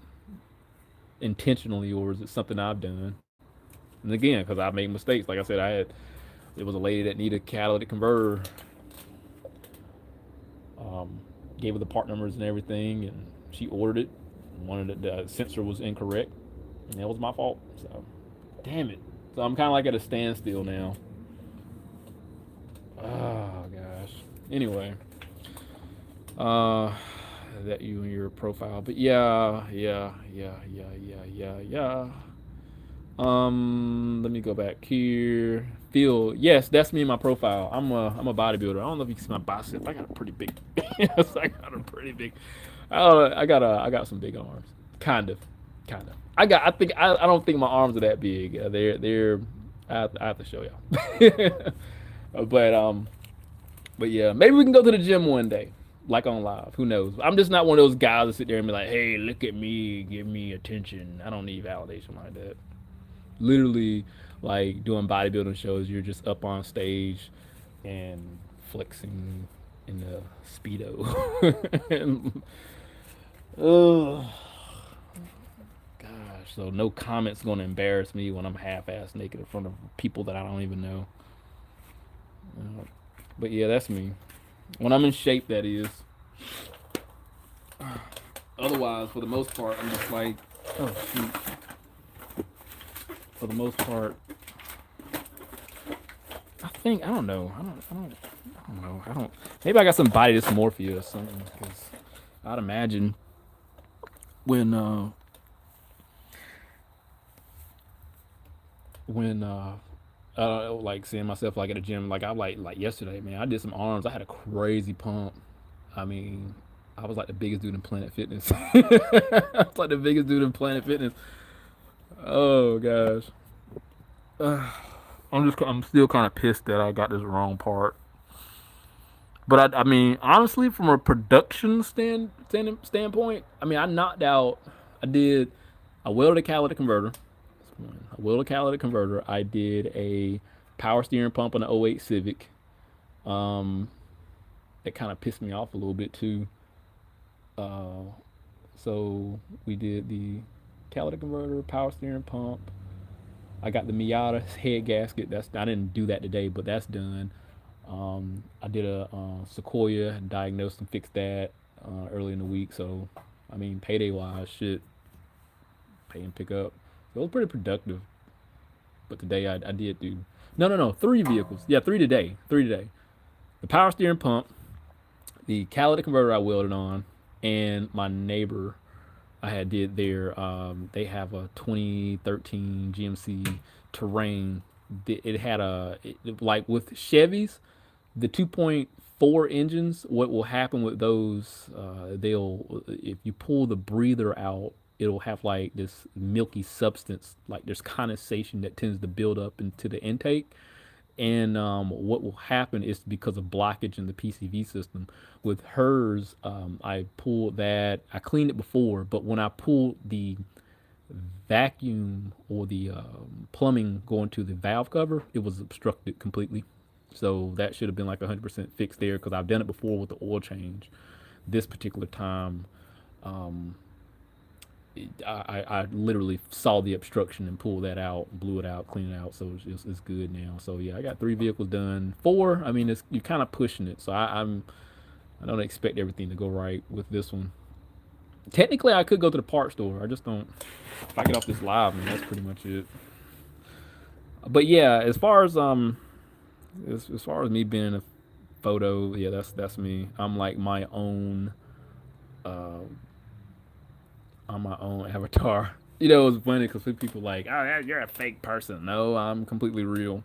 intentionally, or is it something I've done? And again, because I made mistakes. Like I said, there was a lady that needed a catalytic converter. Um, Gave her the part numbers and everything, and she ordered it. Wanted the sensor was incorrect, and that was my fault. So, damn it. So I'm kind of like at a standstill now. Oh gosh. Anyway, uh, that you and your profile, but yeah. Let me go back here. Phil, yes, that's me in my profile. I'm a bodybuilder. I don't know if you can see my bicep. I got a pretty big. Yes, I got a pretty big. I got some big arms. Kind of. I think I don't think my arms are that big. They're. I have to show y'all. but but yeah, maybe we can go to the gym one day, like on live. Who knows? I'm just not one of those guys that sit there and be like, "Hey, look at me, give me attention." I don't need validation like that. Literally, like doing bodybuilding shows, you're just up on stage and flexing in the speedo. and, oh gosh, so no comments gonna embarrass me when I'm half-ass naked in front of people that I don't even know. But yeah, that's me. When I'm in shape, that is. Otherwise, for the most part, I'm just like, oh shoot. For the most part, I think I don't know. I don't know. I don't. Maybe I got some body dysmorphia or something. Because I'd imagine when when like seeing myself like at a gym, like I like yesterday, man. I did some arms. I had a crazy pump. I mean, I was like the biggest dude in Planet Fitness. I was like the biggest dude in Planet Fitness. Oh gosh. I'm still kind of pissed that I got this wrong part. But I mean, honestly, from a production standpoint, I mean, I knocked out. I did. I welded a catalytic converter. I welded a catalytic converter. I did a power steering pump on the '08 Civic. Um, it kind of pissed me off a little bit too. Uh, so we did the catalytic converter, power steering pump. I got the Miata head gasket. That's I didn't do that today, but that's done. I did a Sequoia, diagnosed and fixed that early in the week. So, I mean, payday wise, shit, pay and pick up. So it was pretty productive. But today I did do no, 3 vehicles. Yeah, three today. The power steering pump, the catalytic converter I welded on, and my neighbor I had did their. They have a 2013 GMC Terrain. It had like with Chevys, the 2.4 engines. What will happen with those? They'll if you pull the breather out, it'll have like this milky substance, like there's condensation that tends to build up into the intake. And what will happen is because of blockage in the PCV system. With hers, I pulled that. I cleaned it before, but when I pulled the vacuum or the plumbing going to the valve cover, it was obstructed completely. So that should have been like 100% fixed there because I've done it before with the oil change. This particular time, um, I literally saw the obstruction and pulled that out, blew it out, cleaned it out, so it's good now. So yeah, I got 3 vehicles done. Four, I mean, you're kind of pushing it, so I don't expect everything to go right with this one. Technically, I could go to the parts store. I just don't. If I get off this live, man, that's pretty much it. But yeah, as far as me being in a photo, yeah, that's me. Uh, I'm my own avatar. You know, it's funny because people like, oh, yeah, you're a fake person. No, I'm completely real.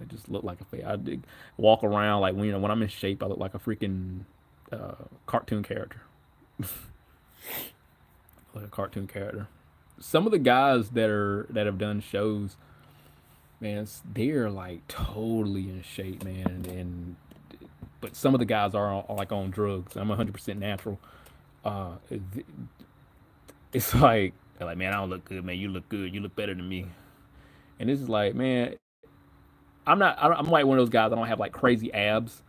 I just look like a fake. I did walk around like when I'm in shape, I look like a freaking cartoon character, like a cartoon character. Some of the guys that have done shows, man, they're like totally in shape, man, and but some of the guys are like on drugs. I'm 100% natural. Uh, it's like they're like, man, I don't look good, man. You look good. You look better than me. And this is like, man, I'm like one of those guys. I don't have like crazy abs.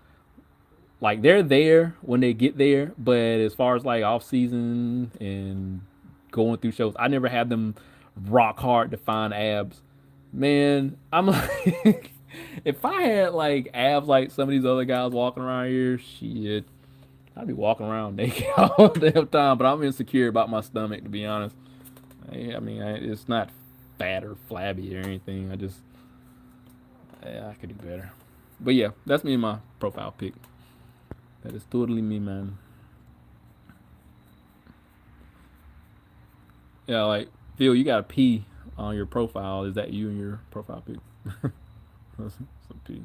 Like they're there when they get there, but as far as like off season and going through shows, I never had them rock hard defined abs. Man, I'm like, if I had like abs like some of these other guys walking around here, shit, I'd be walking around naked all the damn time. But I'm insecure about my stomach, to be honest. I mean, it's not fat or flabby or anything. I could do better. But yeah, that's me in my profile pic. That is totally me, man. Yeah, like Phil, you gotta pee. on your profile. Is that you in your profile pic? Some P.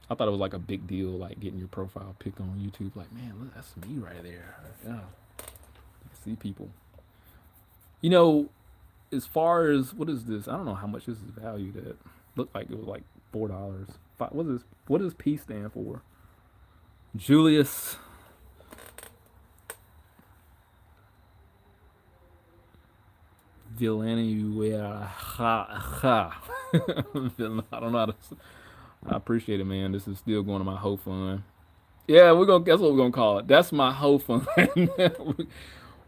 I thought it was like a big deal, like getting your profile pic on YouTube. Like, man, look, that's me right there. Yeah, you can see people. You know, as far as what is this? I don't know how much this is valued at. Looked like it was like $4. What is this? What does P stand for? Julius Villanueva. I don't know how to. I appreciate it, man. This is still going to my hoe fund. Yeah, we're gonna. That's what we're gonna call it. That's my hoe fund.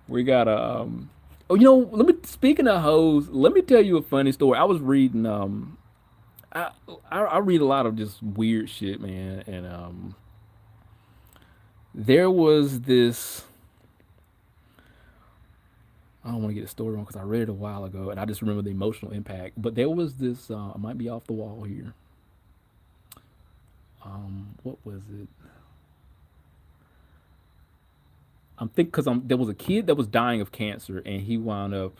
We got a. Oh, you know, let me. Speaking of hoes, let me tell you a funny story. I was reading. I I read a lot of just weird shit, man, and there was this. I don't want to get the story wrong because I read it a while ago, and I just remember the emotional impact. But there was this. I might be off the wall here. What was it? I'm thinking because there was a kid that was dying of cancer, and he wound up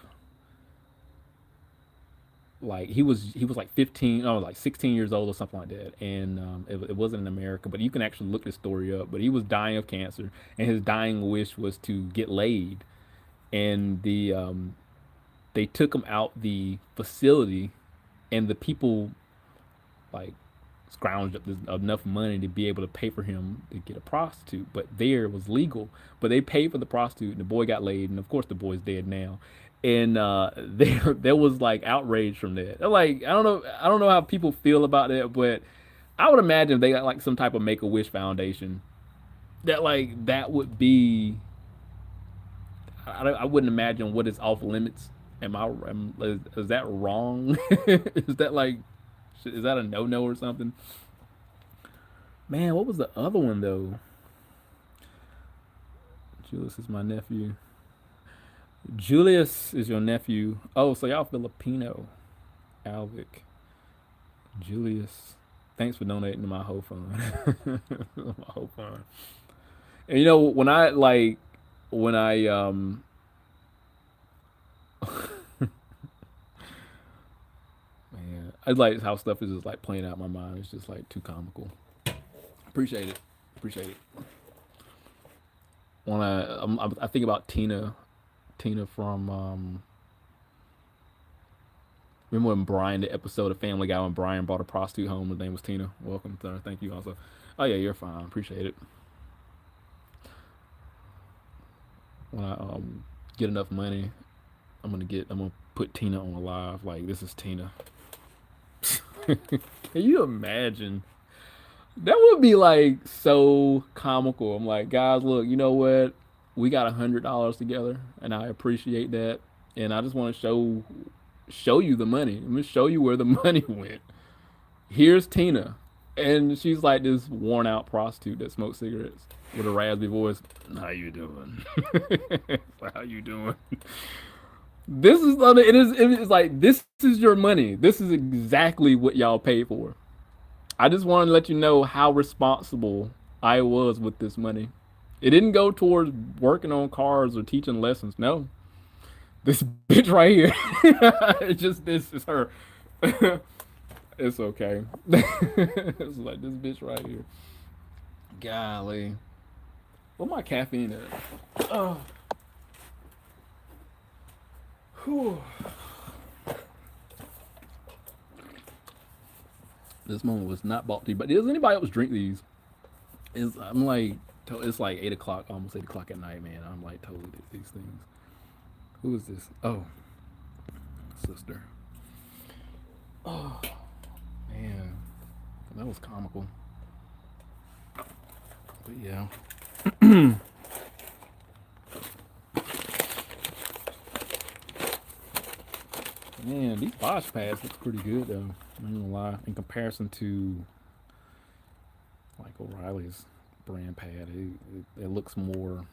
like he was like 15 or like 16 years old or something like that, and it wasn't in America, but you can actually look this story up. But he was dying of cancer, and his dying wish was to get laid, and they took him out the facility, and the people like scrounged up enough money to be able to pay for him to get a prostitute. But there it was legal. But they paid for the prostitute, and the boy got laid, and of course the boy's dead now. And there was like outrage from that. Like I don't know how people feel about that, but I would imagine if they got like some type of Make a Wish Foundation that like that would be. I wouldn't imagine what is off limits. Is that wrong? Is that like is that a no no or something? Man, what was the other one though? Julius is my nephew. Julius is your nephew. Oh, so y'all Filipino. Alvic. Julius. Thanks for donating to my whole fund. My whole fund. And you know, when I man, I like how stuff is just like playing out in my mind. It's just like too comical. Appreciate it. Appreciate it. When I think about Tina from remember when Brian, the episode of Family Guy when Brian brought a prostitute home. Her name was Tina. Welcome, sir. Thank you also. Oh yeah, you're fine. Appreciate it. When I get enough money, I'm gonna put Tina on a live. Like this is Tina. Can you imagine? That would be like so comical. I'm like, guys, look, you know what? We got $100 together, and I appreciate that. And I just want to show you the money. I'm gonna show you where the money went. Here's Tina, and she's like this worn out prostitute that smokes cigarettes with a raspy voice. How you doing? How you doing? This is it is like this is your money. This is exactly what y'all paid for. I just want to let you know how responsible I was with this money. It didn't go towards working on cars or teaching lessons. No, this bitch right here. It's just this is her. It's okay. It's like this bitch right here. Golly, what my caffeine at? Oh, whew. This moment was not bought to you. But does anybody else drink these? I'm like, it's like 8 o'clock, almost 8 o'clock at night, man. I'm like totally these things. Who is this? Oh, sister. Oh man, that was comical. But yeah, man, these Bosch pads look pretty good though. I'm not gonna lie, in comparison to like O'Reilly's brand pad, it looks more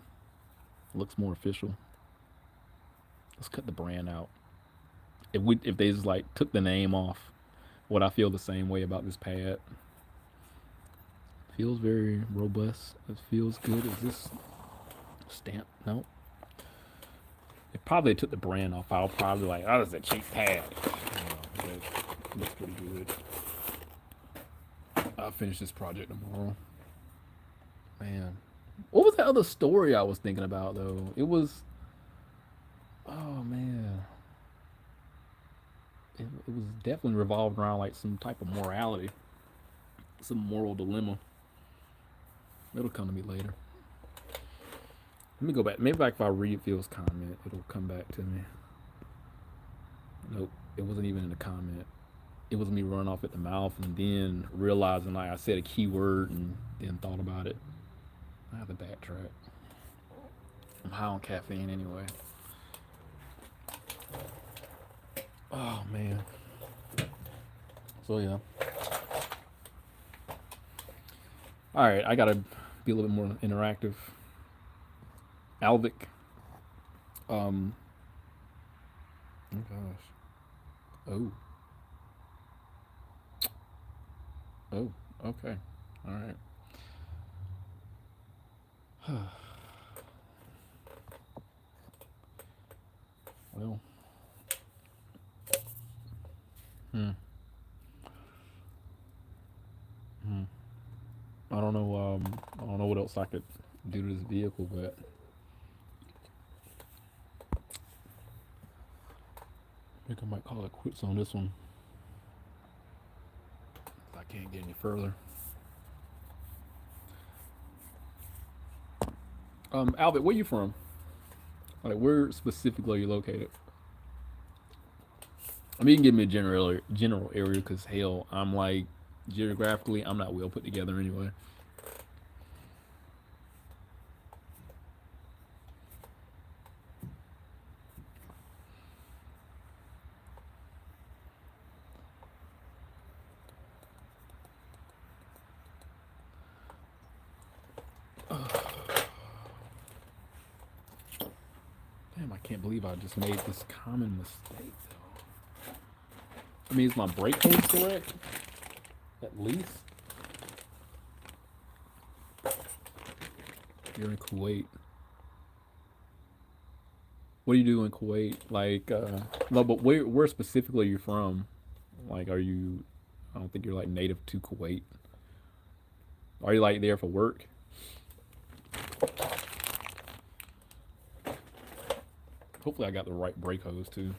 official. Let's cut the brand out. If they just like took the name off, would I feel the same way about this pad? Feels very robust. It feels good. Is this stamp? No. If probably took the brand off, I'll probably like, oh, that's a cheap pad. That looks pretty good. I'll finish this project tomorrow. Man, what was that other story I was thinking about though? It was, oh man, it was definitely revolved around like some type of morality, some moral dilemma. It'll come to me later. Let me go back. Maybe like if I read Phil's comment, it'll come back to me. Nope, it wasn't even in the comment. It was me running off at the mouth and then realizing like I said a keyword and then thought about it. I have to backtrack. I'm high on caffeine anyway. Oh man. So yeah. All right, I gotta be a little bit more interactive. Alvic. Oh gosh. Oh. Oh. Okay. All right. Well. Hmm. Hmm. I don't know. I don't know what else I could do to this vehicle, but I think I might call it quits on this one. I can't get any further. Albert, where you from? Like, where specifically are you located? I mean, you can give me a general area, cause hell, I'm like geographically, I'm not well put together anyway. Damn, I can't believe I just made this common mistake. Though. I mean, is my brake hose correct? At least. You're in Kuwait. What do you do in Kuwait? Like, no, but where specifically are you from? Like, are you? I don't think you're like native to Kuwait. Are you like there for work? Hopefully, I got the right brake hose too.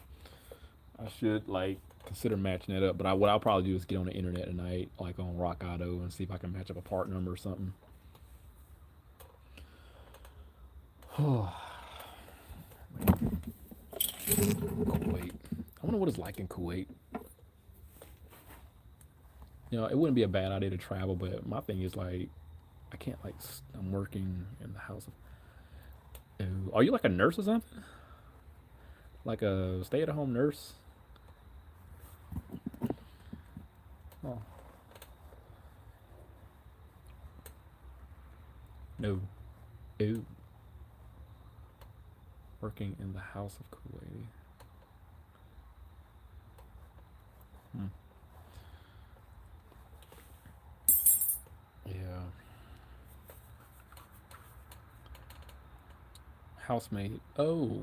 I should like consider matching it up. But what I'll probably do is get on the internet tonight, like on Rock Auto, and see if I can match up a part number or something. Kuwait. I wonder what it's like in Kuwait. You know, it wouldn't be a bad idea to travel, but my thing is like, I can't like. I'm working in the house of. Ooh, are you like a nurse or something? Like a stay-at-home nurse? Oh no. Ooh. Working in the house of Kuwaiti. Hmm. Yeah. Housemate. Oh.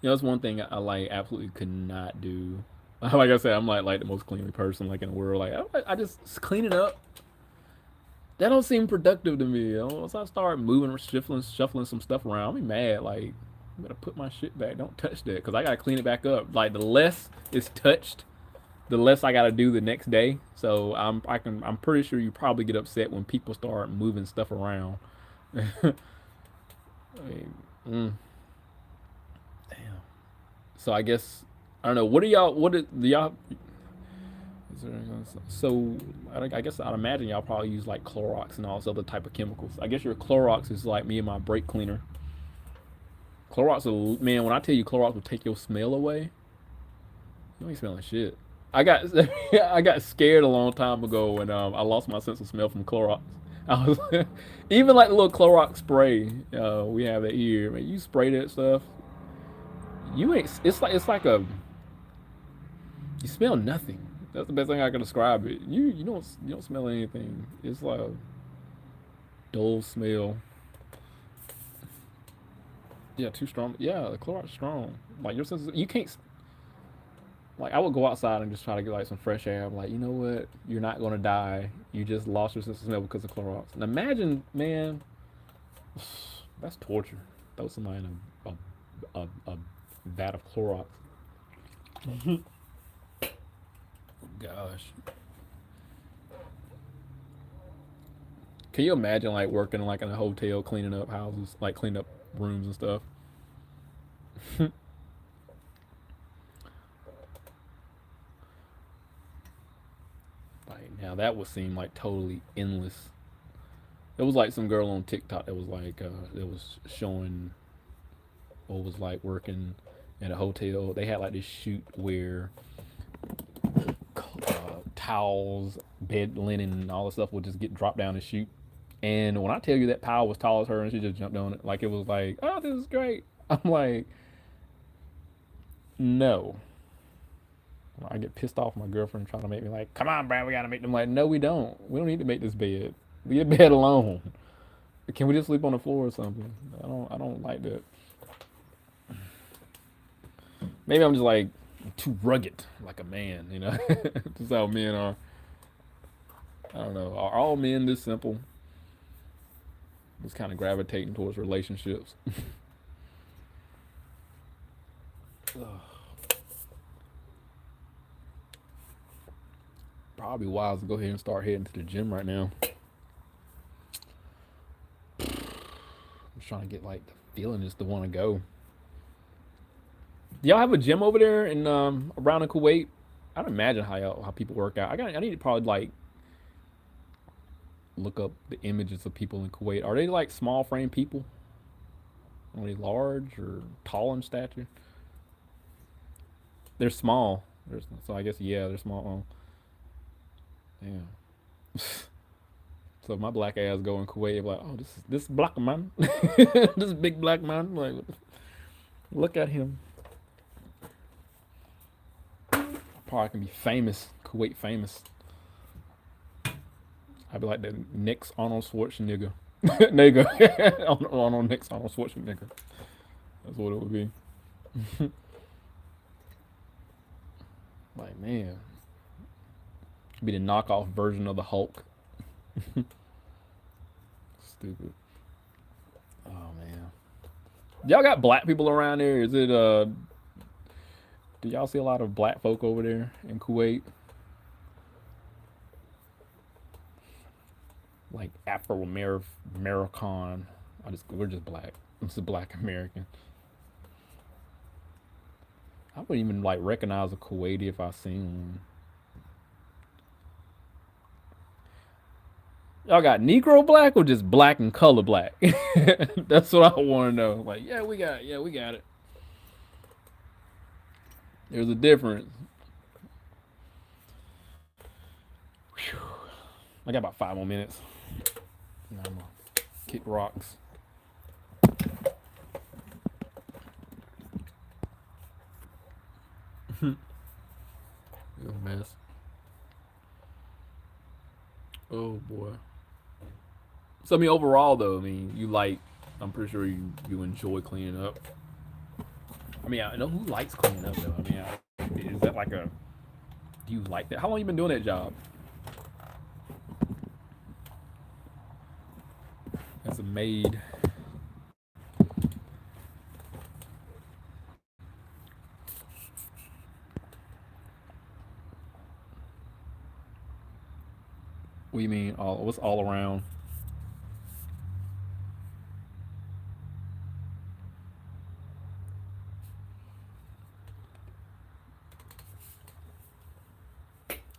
You know, that's one thing I like absolutely could not do. Like I said, I'm like the most cleanly person like in the world. Like I just clean it up. That don't seem productive to me. You know? Once I start moving or shuffling some stuff around, I'll be mad. Like, I'm gonna put my shit back. Don't touch that, cause I gotta clean it back up. Like the less it's touched, the less I gotta do the next day. So I'm pretty sure you probably get upset when people start moving stuff around. I mean, damn. So I guess I don't know. What do y'all? What do y'all? Is there, so I guess I'd imagine y'all probably use like Clorox and all this other type of chemicals. I guess your Clorox is like me and my brake cleaner. Clorox will, man, when I tell you Clorox will take your smell away, you ain't smelling shit. I got I got scared a long time ago when I lost my sense of smell from Clorox. I was even like the little Clorox spray we have that here. Man, you spray that stuff, you ain't. It's like a you smell nothing. That's the best thing I can describe it. You don't smell anything. It's like a dull smell. Yeah, too strong. Yeah, the Clorox strong. Like your senses, you can't. Like I would go outside and just try to get like some fresh air. I'm like, you know what? You're not gonna die. You just lost your sense of smell because of Clorox. And imagine, man, that's torture. Throw somebody in a vat of Clorox. Gosh, can you imagine like working like in a hotel, cleaning up houses, like cleaning up rooms and stuff? Like now that would seem like totally endless. It was like some girl on TikTok that was like, it was showing what was like working in a hotel. They had like this shoot where towels, bed linen, and all this stuff would just get dropped down and shoot. And when I tell you that pile was tall as her and she just jumped on it, like it was like, oh, this is great. I'm like, no. I get pissed off my girlfriend trying to make me like, come on, Brad, we gotta make them. Like, no, we don't. We don't need to make this bed. Leave the bed alone. Can we just sleep on the floor or something? I don't like that. Maybe I'm just like too rugged, like a man, you know. Just how men are. I don't know. Are all men this simple? Just kind of gravitating towards relationships. Probably wise to go ahead and start heading to the gym right now. I'm just trying to get like the feeling just to want to go. Do y'all have a gym over there in around in Kuwait? I don't imagine how people work out. I need to probably like look up the images of people in Kuwait. Are they like small frame people? Are they large or tall in stature? They're small. So I guess yeah, they're small. Oh, yeah. So my black ass go in Kuwait like, oh, this black man, this big black man. Like, look at him. Probably can be famous, Kuwait famous. I'd be like the next Arnold Schwarzenegger. Nigga. Arnold next Arnold Schwarzenegger. That's what it would be. Like, man. Be the knockoff version of the Hulk. Stupid. Oh man. Y'all got black people around there? Is it do y'all see a lot of black folk over there in Kuwait? Like Afro American. We're just black. I'm just a black American. I wouldn't even like recognize a Kuwaiti if I seen one. Y'all got Negro black or just black and color black? That's what I want to know. Like, yeah, we got it. There's a difference. Whew. I got about 5 more minutes. And I'm gonna kick rocks. Real mess. Oh boy. So I mean, overall though, I mean, you like. I'm pretty sure you enjoy cleaning up. I mean, I know who likes cleaning up though. I mean, is that like a? Do you like that? How long you been doing that job? As a maid. What do you mean? What's all around?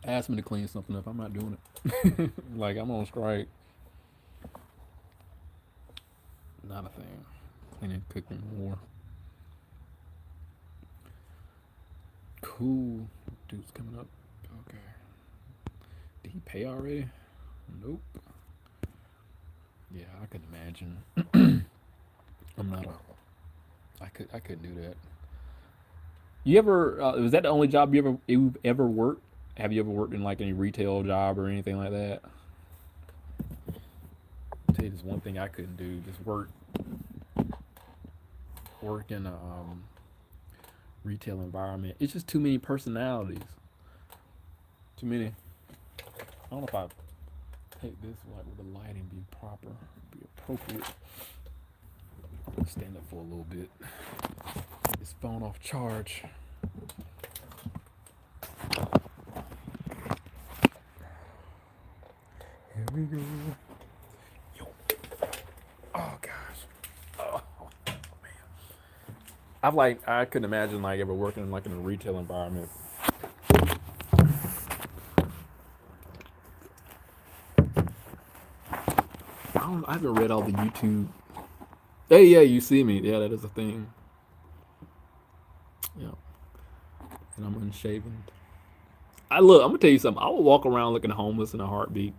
Ask me to clean something up. I'm not doing it. Like I'm on strike. Not a thing. Cleaning, cooking more. Cool. Dude's coming up. Okay. Did he pay already? Nope. Yeah, I could imagine. I'm not a. I couldn't do that. You ever? Was that the only job you've ever worked? Have you ever worked in like any retail job or anything like that? I'll tell you, this one thing I couldn't do. Just work work in a retail environment. It's just too many personalities. Too many. I don't know if I take this like with the lighting be proper, be appropriate. Stand up for a little bit. This phone off charge. Here we go. Yo. Oh gosh. Oh man. I couldn't imagine like ever working like in a retail environment. I haven't read all the YouTube. Hey, yeah, you see me. Yeah, that is a thing. Yeah, and I'm unshaven. I'm gonna tell you something. I would walk around looking homeless in a heartbeat.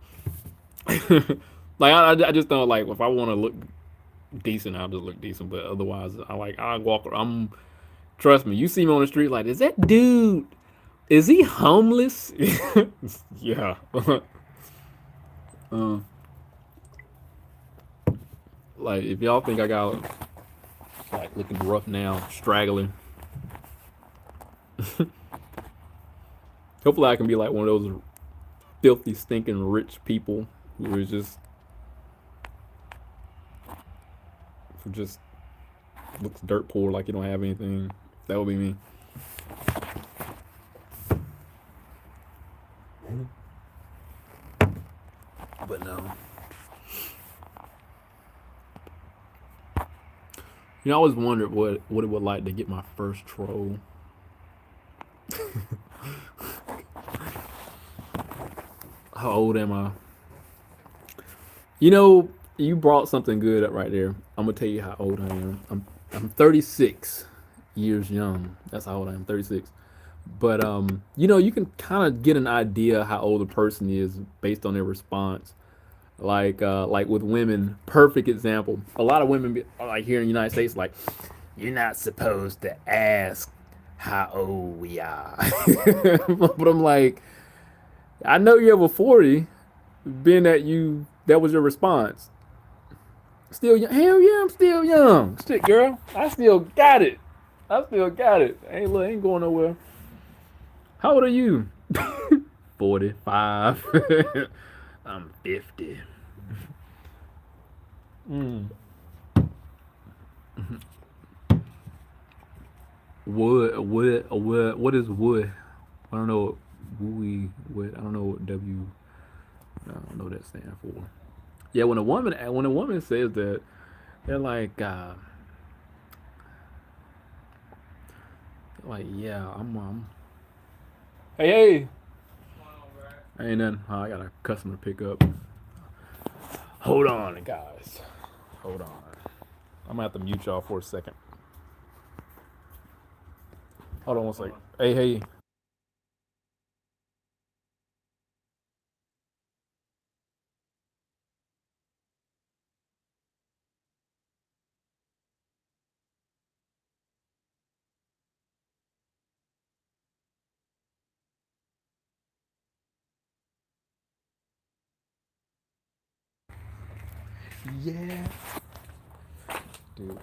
I just don't like if I want to look decent, I'll just look decent. But otherwise, I walk. Trust me. You see me on the street, like, is that dude? Is he homeless? Yeah. uh, like if y'all think I got like looking rough now, straggling. Hopefully, I can be like one of those filthy, stinking rich people who is just looks dirt poor, like you don't have anything. That would be me. But no. You know, I always wondered what it would like to get my first troll. How old am I? You know, you brought something good up right there. I'm gonna tell you how old I am. I'm 36 years young. That's how old I am. 36. But you know, you can kind of get an idea how old a person is based on their response. Like with women, perfect example. A lot of women, like here in the United States, like you're not supposed to ask how old we are. But I'm like, I know you're over 40, being that was your response. Still young. Hell yeah, I'm still young. Shit, girl. I still got it. I still got it. Ain't going nowhere. How old are you? 45. I'm 50. Mm. What is wood? I don't know what I don't know what I don't know what that stands for. Yeah, when a woman says that, they're like yeah, I'm hey hey. Ain't nothing. Oh, I got a customer to pick up. Hold on, guys. Hold on. I'm gonna have to mute y'all for a second. Hold on one second. Hey hey. Yeah, dude.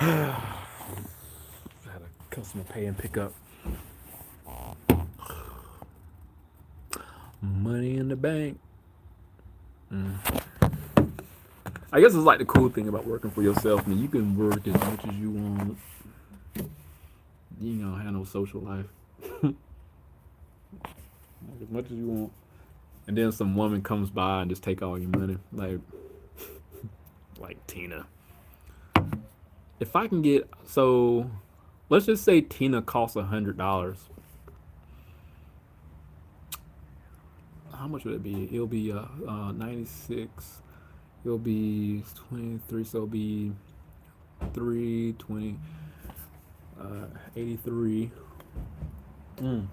I had a customer pay and pick up. Money in the bank. Mm. I guess it's like the cool thing about working for yourself. I mean, you can work as much as you want. You know, have no social life. As much as you want. And then some woman comes by and just take all your money. Like Tina. If I can get let's just say Tina costs $100. How much would it be? It'll be 96. It'll be 23, so it'll be 320, 83. Mm.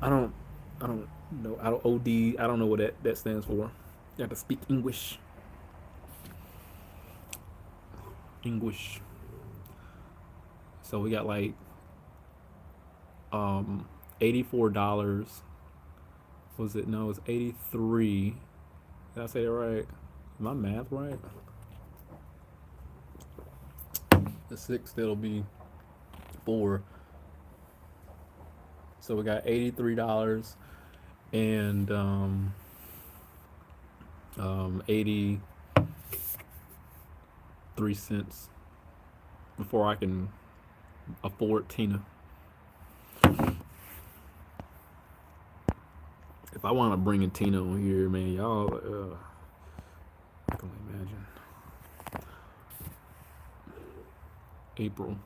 I don't, I don't know. I don't OD. I don't know what that stands for. You have to speak English. English. So we got like $84. Was it? No, it's 83. Did I say it right? My math right? The sixth, that'll be 4. So we got $83 and 83 cents before I can afford Tina. If I want to bring in Tina on here, man, y'all, I can imagine. April.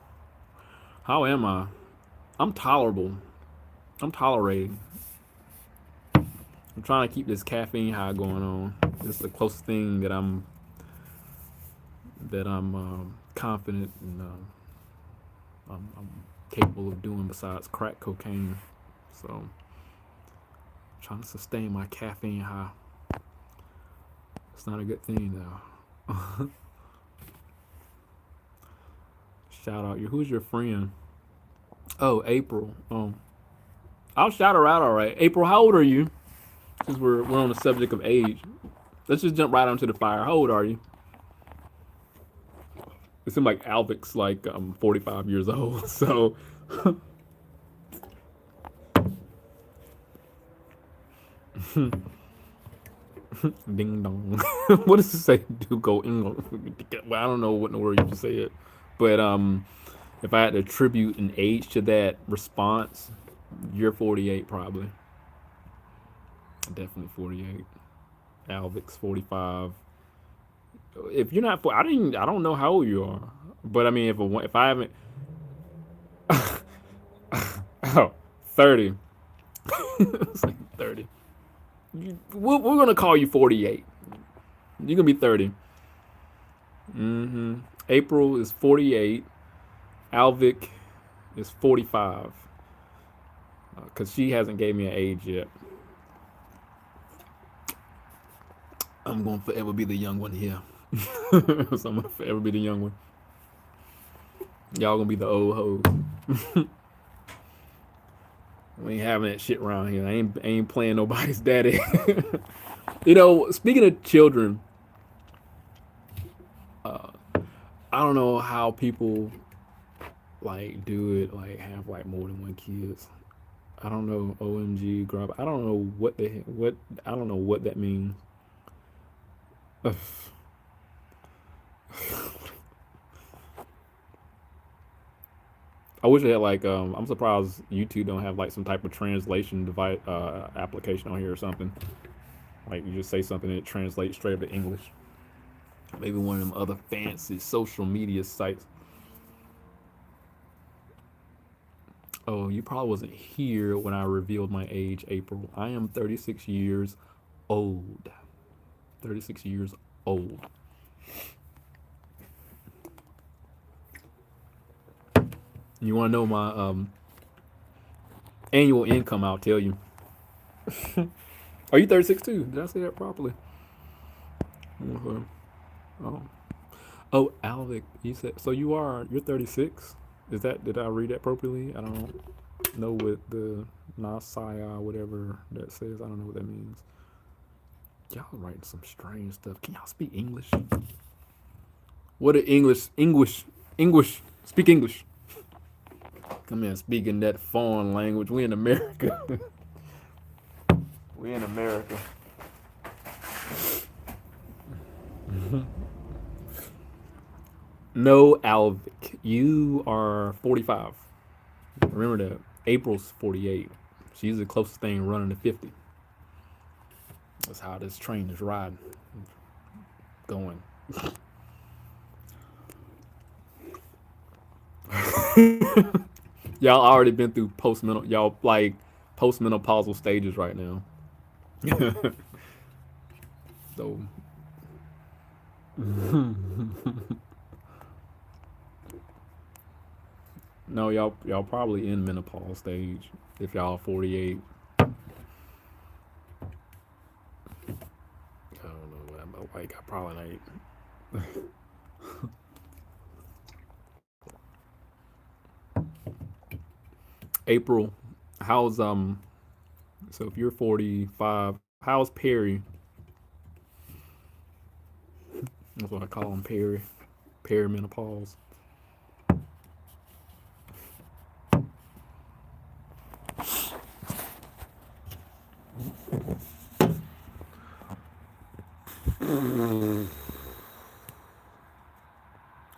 How am I? I'm tolerable. I'm tolerating. I'm trying to keep this caffeine high going on. This is the closest thing that I'm confident and I'm capable of doing besides crack cocaine. So, trying to sustain my caffeine high. It's not a good thing though. Shout out you. Who's your friend? Oh, April. I'll shout her out. All right, April. How old are you? Since we're on the subject of age, let's just jump right onto the fire. How old are you? It seems like Alvic's like 45 years old. So, ding dong. What does it say? Do go English? Well, I don't know what in the word you just say it, but if I had to attribute an age to that response, you're 48 probably. Definitely 48. Alvic's 45. If you're not, I don't know how old you are, but I mean, if I haven't, oh, 30. It's like 30. We're gonna call you 48. You're gonna be 30. April is 48. Alvic is 45. Cause she hasn't gave me an age yet. I'm gonna forever be the young one here. So I'm gonna forever be the young one. Y'all gonna be the old hoes. We ain't having that shit around here. I ain't playing nobody's daddy. Speaking of children, I don't know how people like do it, like have like more than one kids. I don't know. OMG, grub. I don't know what. I don't know what that means. I wish they had like. I'm surprised YouTube don't have like some type of translation device application on here or something. Like you just say something and it translates straight up to English. Maybe one of them other fancy social media sites. Oh, you probably wasn't here when I revealed my age, April. I am 36 years old. 36 years old. You want to know my annual income? I'll tell you. Are you 36 too? Did I say that properly? Okay. Oh, oh, Alvic, you said so. You're 36. Did I read that appropriately? I don't know what the Nasaya whatever that says. I don't know what that means. Y'all writing some strange stuff. Can y'all speak English? What are English? Speak English. Come in speaking that foreign language. We in America. We in America. No, Alvic, you are 45. Remember that. April's 48. She's the closest thing running to 50. That's how this train is riding. Going. Y'all already been through postmenopausal stages right now. So no, y'all probably in menopause stage if y'all 48. I don't know what I'm like. I probably ain't. April, how's so if you're 45, how's Perry? That's what I call them, perimenopause.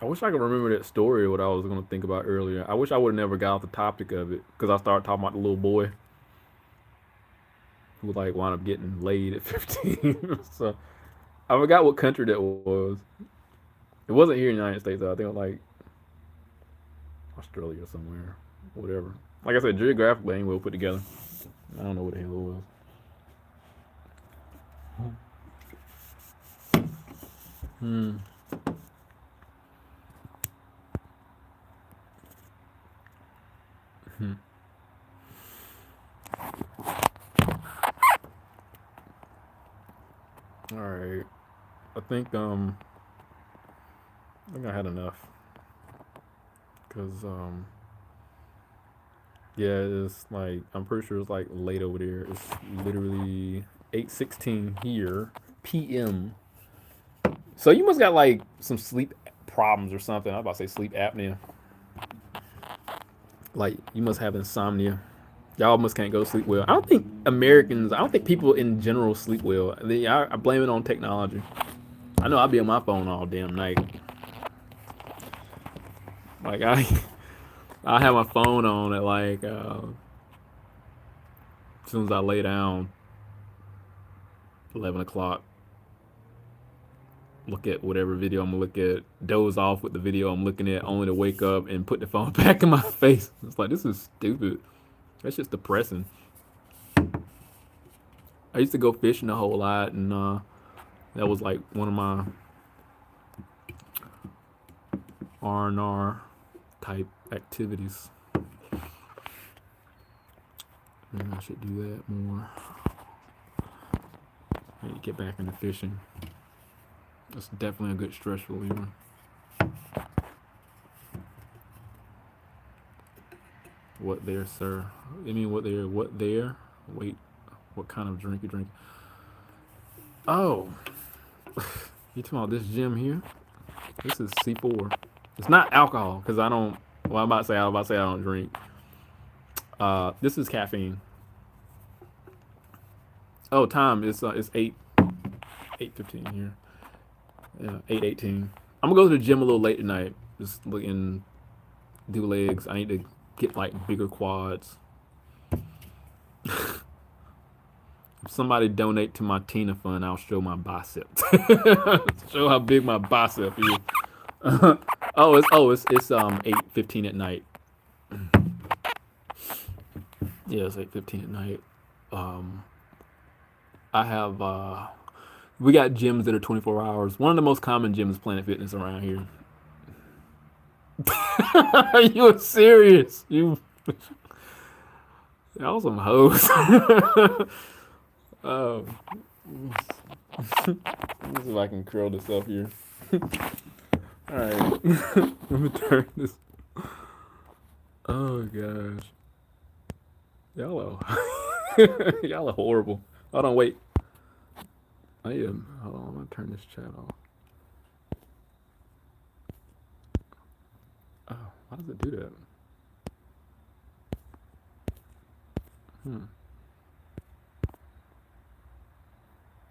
I wish I could remember that story, what I was going to think about earlier. I wish I would have never got off the topic of it because I started talking about the little boy who like wound up getting laid at 15. So I forgot what country that was. It wasn't here in the United States, though. I think it was like Australia or somewhere. Whatever. Like I said, geographically ain't well put together. I don't know what the hell it was. Hmm. Hmm. All right. I think I had enough because yeah, it's like I'm pretty sure it's like late over there. It's literally 8:16 here p.m. So you must got like some sleep problems or something. I was about to say sleep apnea. Like you must have insomnia. Y'all must can't go to sleep well. I don't think Americans. I don't think people in general sleep well. I blame it on technology. I know I'll be on my phone all damn night. Like I have my phone on at like as soon as I lay down, 11 o'clock. Look at whatever video I'm gonna look at. Doze off with the video I'm looking at, only to wake up and put the phone back in my face. It's like this is stupid. That's just depressing. I used to go fishing a whole lot, and that was like one of my R&R type activities. Maybe I should do that more. I need to get back into fishing. That's definitely a good stress reliever. What there, sir? I mean, what there? What there? Wait, what kind of drink you drink? Oh, you talking about this gym here? This is C4. It's not alcohol because I don't. Well, I'm about to say I don't drink. This is caffeine. Oh, time it's 8:15 here. Yeah, 8:18. I'm gonna go to the gym a little late tonight. Just looking, do legs. I need to get like bigger quads. If somebody donate to my Tina fund, I'll show my biceps. Show how big my bicep is. It's 8:15 at night. Yeah, it's 8:15 at night. I have we got gyms that are 24 hours. One of the most common gyms is Planet Fitness around here. Are you serious? Y'all some hoes. Oh. Let's see if I can curl this up here. Alright. Let me turn this. Oh gosh. Y'all are y'all are horrible. Hold on, wait. Hold on, I'm gonna turn this chat off. Oh, why does it do that?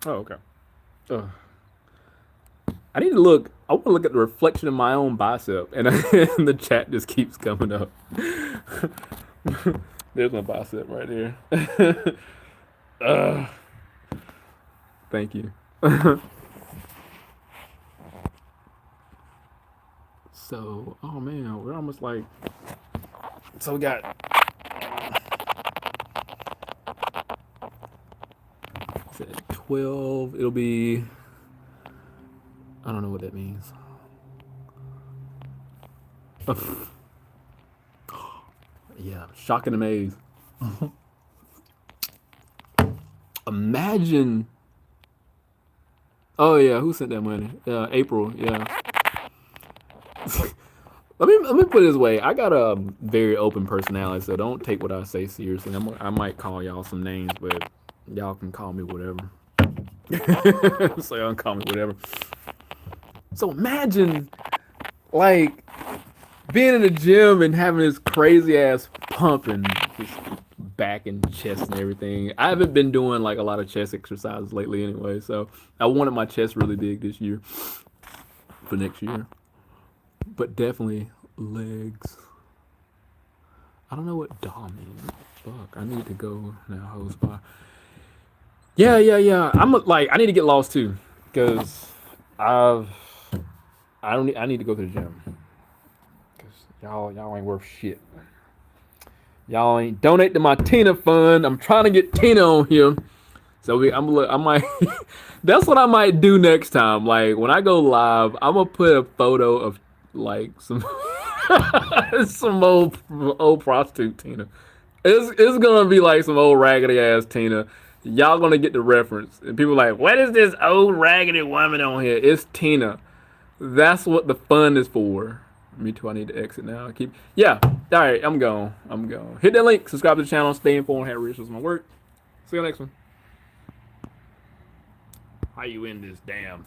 Oh, okay. Ugh. I need to look. I want to look at the reflection of my own bicep, and, and the chat just keeps coming up. There's my bicep right there. Thank you. So, oh man, we're almost like. So we got. Is it 12? It'll be. I don't know what that means. Yeah, shock and amaze. Imagine. Oh yeah, who sent that money? April. Yeah. Let me put it this way. I got a very open personality, so don't take what I say seriously. I might call y'all some names, but y'all can call me whatever. So y'all can call me whatever. So imagine like being in the gym and having this crazy ass pumping, just back and chest and everything. I haven't been doing like a lot of chest exercises lately anyway, so I wanted my chest really big this year for next year. But definitely legs. I don't know what DAW means. Fuck, I need to go now. Host by. Yeah. I need to get lost too, cause I've I don't need, I need to go to the gym, cause y'all ain't worth shit. Y'all ain't donate to my Tina fund. I'm trying to get Tina on here. So I might. That's what I might do next time. Like when I go live, I'm gonna put a photo of like some some old prostitute Tina. It's gonna be like some old raggedy ass Tina. Y'all gonna get the reference, and people are like, what is this old raggedy woman on here? It's Tina. That's what the fun is for. Me too. I need to exit now. Yeah. All right. I'm gone. Hit that link. Subscribe to the channel. Stay informed. Have resources on my work. See you next one. How you in this damn